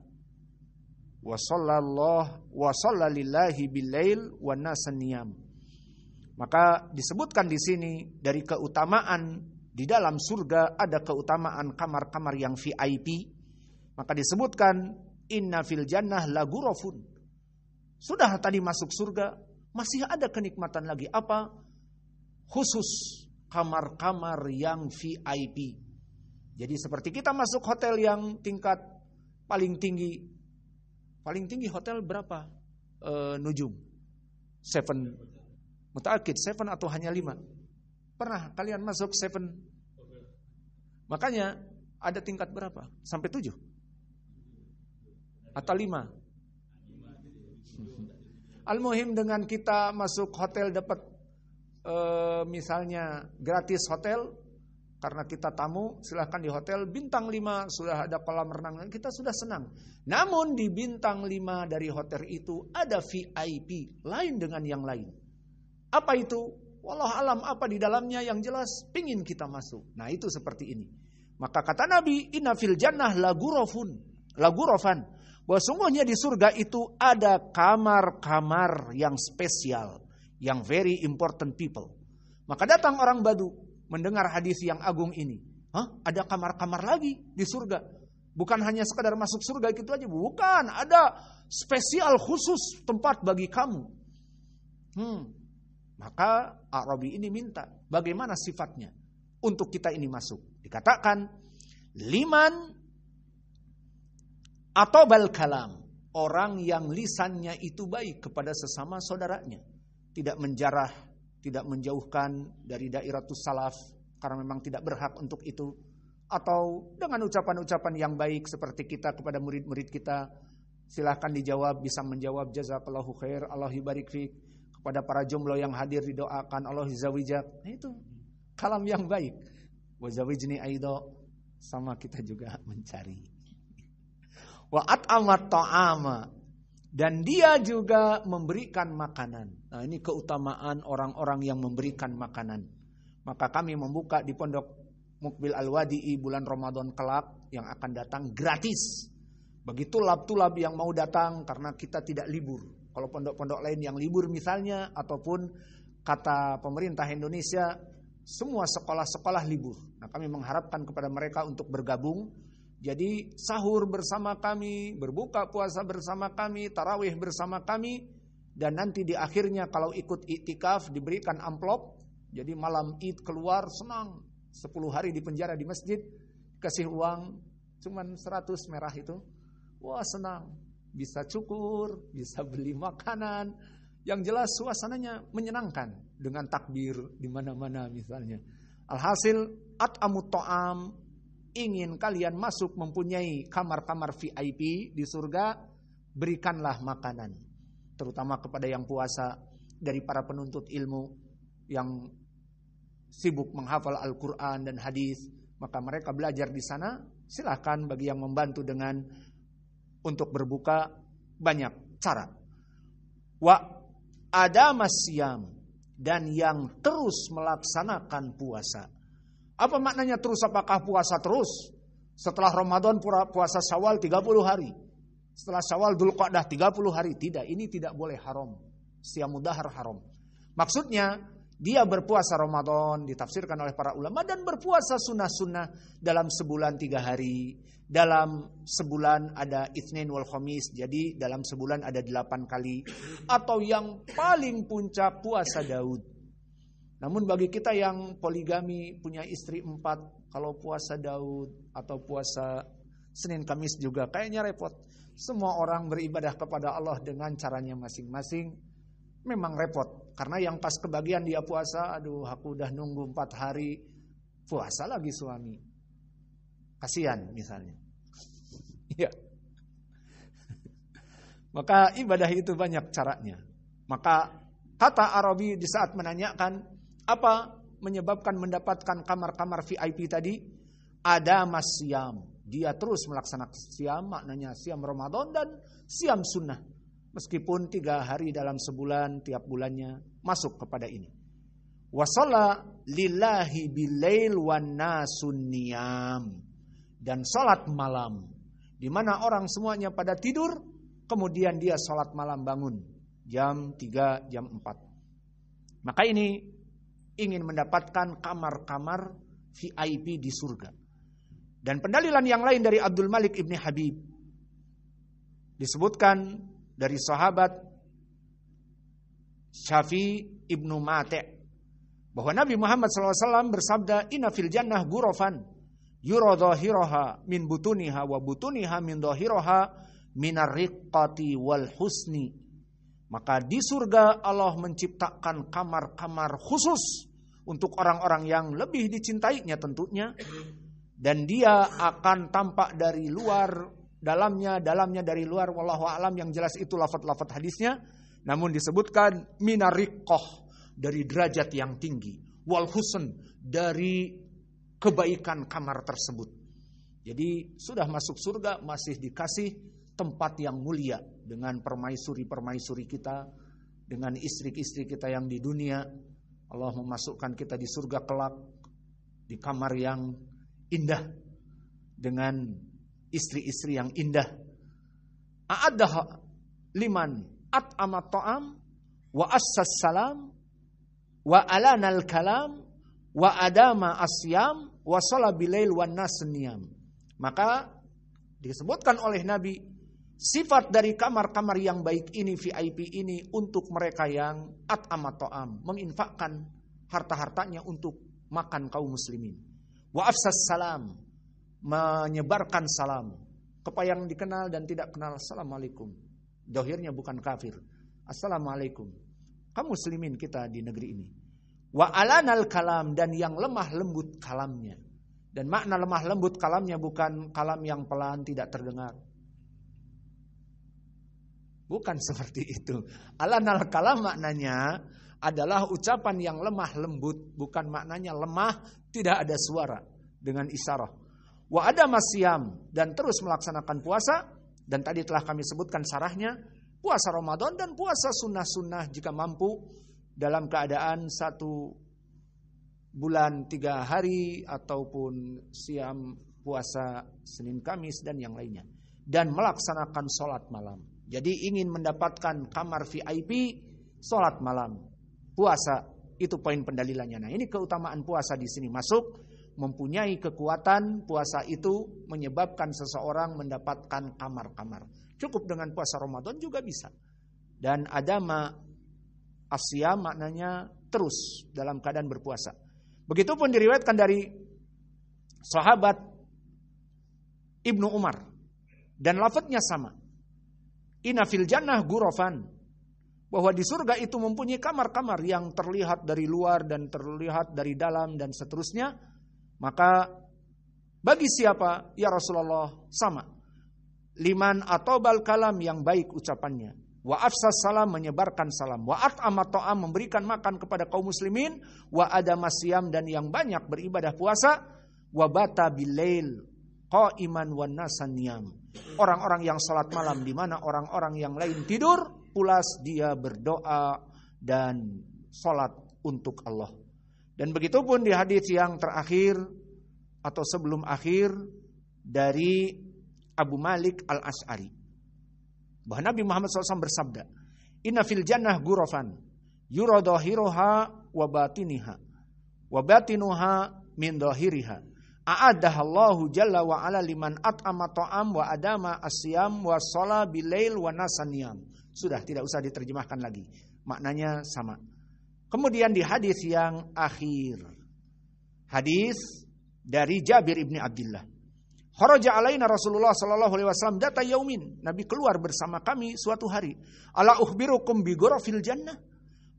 wa sallalillahi bilail wa nasan niyam. Maka disebutkan di sini dari keutamaan di dalam surga ada keutamaan kamar-kamar yang VIP. Maka disebutkan inna fil jannah la ghurafun. Sudah tadi masuk surga, masih ada kenikmatan lagi. Apa? Khusus kamar-kamar yang VIP. Jadi seperti kita masuk hotel yang tingkat paling tinggi. Paling tinggi hotel berapa? Nujum? 7. Mutaakid 7 atau hanya 5? Pernah kalian masuk 7? Makanya ada tingkat berapa? Sampai 7? Atau 5? Al-muhim dengan kita masuk hotel dapat misalnya gratis hotel, karena kita tamu, silahkan di hotel bintang 5 sudah ada kolam renang, kita sudah senang. Namun di bintang 5 dari hotel itu ada VIP lain dengan yang lain. Apa itu? Wallah alam apa di dalamnya, yang jelas pingin kita masuk. Nah itu seperti ini. Maka kata Nabi, inna fil jannah la ghurafan, bahwa sungguhnya di surga itu ada kamar-kamar yang spesial, yang very important people. Maka datang orang Badu mendengar hadis yang agung ini. Ada kamar-kamar lagi di surga. Bukan hanya sekadar masuk surga itu aja. Bukan, ada spesial khusus tempat bagi kamu. Maka Arabi ini minta, bagaimana sifatnya untuk kita ini masuk. Dikatakan, liman atau bal kalam, orang yang lisannya itu baik kepada sesama saudaranya. Tidak menjarah, tidak menjauhkan dari dairatus salaf karena memang tidak berhak untuk itu, atau dengan ucapan-ucapan yang baik seperti kita kepada murid-murid kita. Silahkan dijawab, bisa menjawab jazakallahu khair, Allah yubarik fik. Kepada para jomblo yang hadir didoakan Allah yuzawijak. Nah itu kalam yang baik. Wa zawijni aido, sama kita juga mencari. Wa at'amat ta'ama, dan dia juga memberikan makanan. Nah ini keutamaan orang-orang yang memberikan makanan. Maka kami membuka di Pondok Mukbil Al-Wadi'i bulan Ramadan kelak yang akan datang gratis. Bagi tulab-tulab yang mau datang karena kita tidak libur. Kalau pondok-pondok lain yang libur misalnya, ataupun kata pemerintah Indonesia, semua sekolah-sekolah libur. Nah kami mengharapkan kepada mereka untuk bergabung. Jadi sahur bersama kami, berbuka puasa bersama kami, tarawih bersama kami. Dan nanti di akhirnya kalau ikut iktikaf diberikan amplop. Jadi malam Id keluar senang. 10 hari di penjara di masjid, kasih uang cuman 100 merah itu. Wah senang. Bisa cukur, bisa beli makanan. Yang jelas suasananya menyenangkan. Dengan takbir di mana-mana misalnya. Alhasil at'amut ta'am, ingin kalian masuk mempunyai kamar-kamar VIP di surga, berikanlah makanan. Terutama kepada yang puasa, dari para penuntut ilmu. yang sibuk menghafal Al-Quran dan hadis, maka mereka belajar di sana. Silahkan bagi yang membantu dengan untuk berbuka, banyak cara. Wa adamas siyam, dan yang terus melaksanakan puasa. Apa maknanya terus? Apakah puasa terus? Setelah Ramadan puasa Syawal 30 hari. Setelah Syawal Dzulqa'dah 30 hari. Tidak, ini tidak boleh, haram. Siyamud dahar haram. Maksudnya dia berpuasa Ramadan, ditafsirkan oleh para ulama, dan berpuasa sunnah-sunnah dalam sebulan 3 hari. Dalam sebulan ada Itsnin wal Khamis, jadi dalam sebulan ada 8 kali. Atau yang paling puncak puasa Daud. Namun bagi kita yang poligami, punya istri 4, kalau puasa Daud atau puasa Senin Kamis juga kayaknya repot. Semua orang beribadah kepada Allah dengan caranya masing-masing. Memang repot, karena yang pas kebagian dia puasa, aduh aku udah nunggu 4 hari, puasa lagi suami. Kasihan misalnya. Ya. Maka ibadah itu banyak caranya. Maka kata Arabi di saat menanyakan apa menyebabkan mendapatkan kamar-kamar VIP tadi, ada masyam. Dia terus melaksanakan siam, maknanya siam Ramadan dan siam sunnah. Meskipun 3 hari dalam sebulan, tiap bulannya masuk kepada ini. Wasalla lillahi bilail wan nasun niyam. Dan salat malam, di mana orang semuanya pada tidur, kemudian dia salat malam bangun jam 3, jam 4. Maka ini ingin mendapatkan kamar-kamar VIP di surga. Dan pendalilan yang lain dari Abdul Malik ibni Habib, disebutkan dari sahabat Syafi ibnu Mate' bahwa Nabi Muhammad SAW bersabda, inna fil jannah ghurafan yura dhahiraha min butuniha wa butuniha min dhahiraha minar riqqati wal husni. Maka di surga Allah menciptakan kamar-kamar khusus untuk orang-orang yang lebih dicintainya tentunya. Dan dia akan tampak dari luar, dalamnya dari luar, wallahu a'lam, yang jelas itu lafaz-lafaz hadisnya. Namun disebutkan minar riqqah, dari derajat yang tinggi, wal husn, dari kebaikan kamar tersebut. Jadi sudah masuk surga masih dikasih tempat yang mulia dengan permaisuri-permaisuri kita, dengan istri-istri kita yang di dunia. Allah memasukkan kita di surga kelak di kamar yang indah dengan istri-istri yang indah. A'addah liman at'ama ta'am wa assas salam wa alanal kalam wa adama asyam wa shala bilail wan nas niyam. Maka disebutkan oleh Nabi sifat dari kamar-kamar yang baik ini, VIP ini, untuk mereka yang at'ama ta'am, menginfakkan harta-hartanya untuk makan kaum muslimin. Wa afsas salam, menyebarkan salam kepada yang dikenal dan tidak kenal. Assalamualaikum. Dohirnya bukan kafir. Assalamualaikum. Kaum muslimin kita di negeri ini. Wa alanal kalam, dan yang lemah lembut kalamnya. Dan makna lemah lembut kalamnya bukan kalam yang pelan tidak terdengar. Bukan seperti itu. Alanal kalam maknanya adalah ucapan yang lemah lembut, bukan maknanya lemah tidak ada suara dengan isyarah. Wa ada masyam, dan terus melaksanakan puasa, dan tadi telah kami sebutkan syarahnya, puasa Ramadan dan puasa sunnah-sunnah jika mampu dalam keadaan 1 bulan 3 hari ataupun siam puasa Senin Kamis dan yang lainnya, dan melaksanakan sholat malam. Jadi ingin mendapatkan kamar VIP, sholat malam, puasa, itu poin pendalilannya. Nah, ini keutamaan puasa di sini masuk, mempunyai kekuatan. Puasa itu menyebabkan seseorang mendapatkan kamar-kamar. Cukup dengan puasa Ramadan juga bisa. Dan adama asyam maknanya terus dalam keadaan berpuasa. Begitupun diriwayatkan dari sahabat Ibnu Umar, dan lafadznya sama. Inna fil jannah ghurafan, bahwa di surga itu mempunyai kamar-kamar yang terlihat dari luar dan terlihat dari dalam dan seterusnya. Maka bagi siapa ya Rasulullah? Sama. Liman atobal kalam, yang baik ucapannya. wa afsas salam, menyebarkan salam, wa at'ama ta'am, memberikan makan kepada kaum muslimin, wa adama siyam, dan yang banyak beribadah puasa, wa bata bilail qa'iman wan nasan niyam. Orang-orang yang salat malam, di mana orang-orang yang lain tidur, pulas dia berdoa dan salat untuk Allah. Dan begitu pun di hadis yang terakhir atau sebelum akhir dari Abu Malik Al-Asy'ari, bahwa Nabi Muhammad SAW bersabda, inna fil jannah ghurafan yura dhahiruha wa batiniha wa batinuha min dhahiriha a'adahallahu jalla wa ala liman at'ama ta'am wa adama asyam wa shala bilail wa nasaniyam. Sudah, tidak usah diterjemahkan lagi, maknanya sama. Kemudian di hadis yang akhir, hadis dari Jabir ibni Abdullah, kharaja alaina Rasulullah sallallahu alaihi wasallam data yaumin, Nabi keluar bersama kami suatu hari. Ala ukhbirukum bi ghurafil jannah,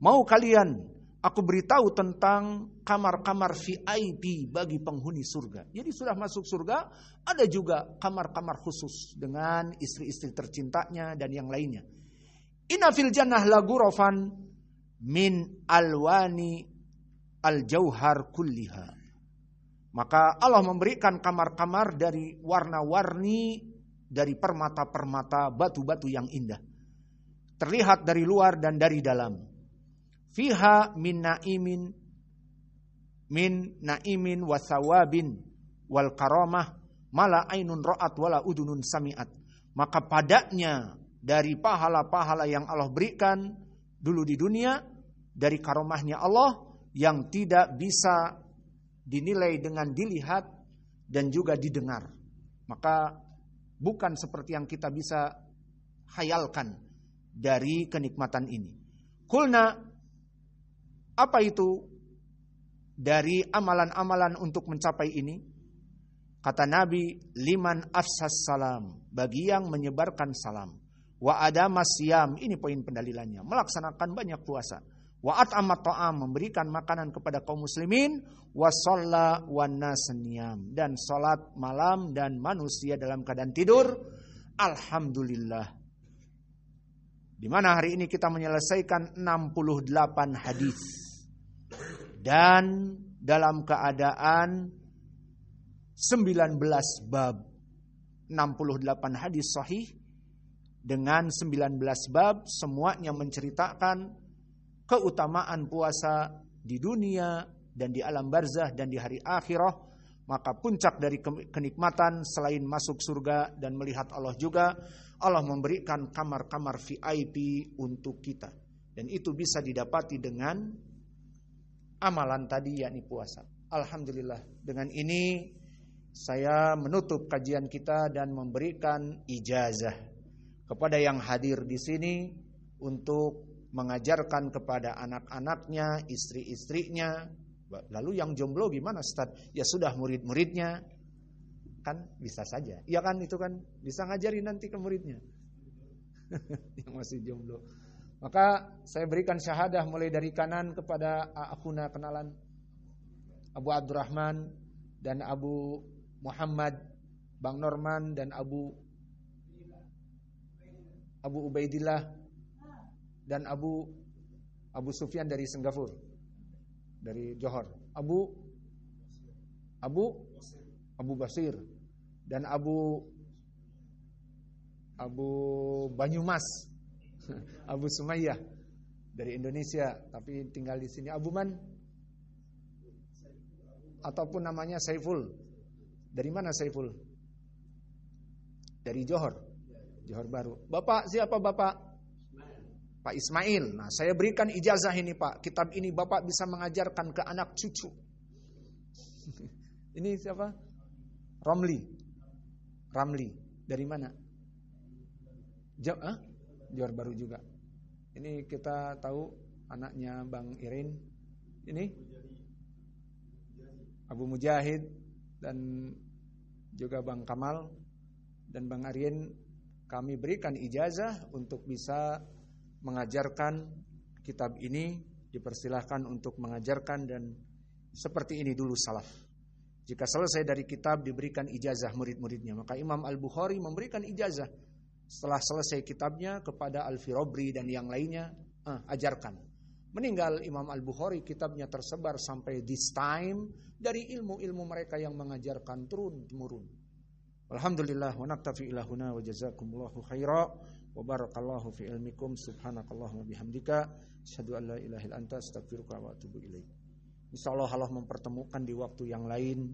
mau kalian aku beritahu tentang kamar-kamar VIP bagi penghuni surga. Jadi sudah masuk surga, ada juga kamar-kamar khusus dengan istri-istri tercintanya dan yang lainnya. Inna fil jannah la ghurafan min alwani al-jauhar kulliha. Maka Allah memberikan kamar-kamar dari warna-warni, dari permata-permata, batu-batu yang indah, terlihat dari luar dan dari dalam. Fiha min naimin wa thawabin wal karamah mala ainun ra'at wala udunun sami'at. Maka padanya dari pahala-pahala yang Allah berikan dulu di dunia, dari karomahnya Allah yang tidak bisa dinilai dengan dilihat dan juga didengar. Maka bukan seperti yang kita bisa khayalkan dari kenikmatan ini. Kulna, apa itu dari amalan-amalan untuk mencapai ini? Kata Nabi, liman afsas salam, bagi yang menyebarkan salam. Wa adama siyam, ini poin pendalilannya, melaksanakan banyak puasa. Wa at'ama ta'am, memberikan makanan kepada kaum muslimin. Wa shalla wan nas niyam, dan salat malam dan manusia dalam keadaan tidur. Alhamdulillah. Di mana hari ini kita menyelesaikan 68 hadis. Dan dalam keadaan 19 bab. 68 hadis sahih dengan 19 bab, semuanya menceritakan keutamaan puasa di dunia dan di alam barzah dan di hari akhirah. Maka puncak dari kenikmatan selain masuk surga dan melihat Allah juga, Allah memberikan kamar-kamar VIP untuk kita. Dan itu bisa didapati dengan amalan tadi, yakni puasa. Alhamdulillah, dengan ini saya menutup kajian kita dan memberikan ijazah kepada yang hadir di sini untuk mengajarkan kepada anak-anaknya, istri-istrinya. Lalu yang jomblo gimana, Ustaz? Ya sudah, murid-muridnya kan bisa saja. Ya kan, itu kan bisa ngajarin nanti ke muridnya yang masih jomblo. Maka saya berikan syahadah mulai dari kanan kepada akhuna kenalan Abu Abdurrahman dan Abu Muhammad, Bang Norman dan Abu Ubaidillah dan Abu Sufyan dari Singapura, dari Johor, Abu Basir dan Abu Banyumas, Abu Sumayyah dari Indonesia tapi tinggal di sini, Abu Man ataupun namanya Saiful. Dari mana Saiful? Dari Johor Baru. Bapak siapa Bapak? Pak Ismail. Nah, saya berikan ijazah ini Pak. Kitab ini Bapak bisa mengajarkan ke anak cucu. Ini siapa? Ramli. Dari mana? Johor Baru juga. Ini kita tahu anaknya Bang Irin. Ini Abu Mujahid dan juga Bang Kamal dan Bang Arien. Kami berikan ijazah untuk bisa mengajarkan kitab ini, dipersilahkan untuk mengajarkan, dan seperti ini dulu salaf. Jika selesai dari kitab diberikan ijazah murid-muridnya. Maka Imam Al-Bukhari memberikan ijazah Setelah selesai kitabnya kepada Al-Firabri dan yang lainnya, ajarkan. Meninggal Imam Al-Bukhari, kitabnya tersebar sampai this time dari ilmu-ilmu mereka yang mengajarkan turun-temurun. Alhamdulillah wa naktafi ila huna wa jazakumullahu khaira wa barakallahu fi ilmikum subhanakallahumma bihamdika asyhadu an la ilaha illa anta astaghfiruka wa atubu ilaik. Insyaallah Allah mempertemukan di waktu yang lain.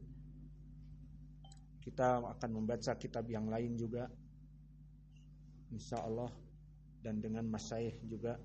Kita akan membaca kitab yang lain juga insyaallah, dan dengan masyayikh juga.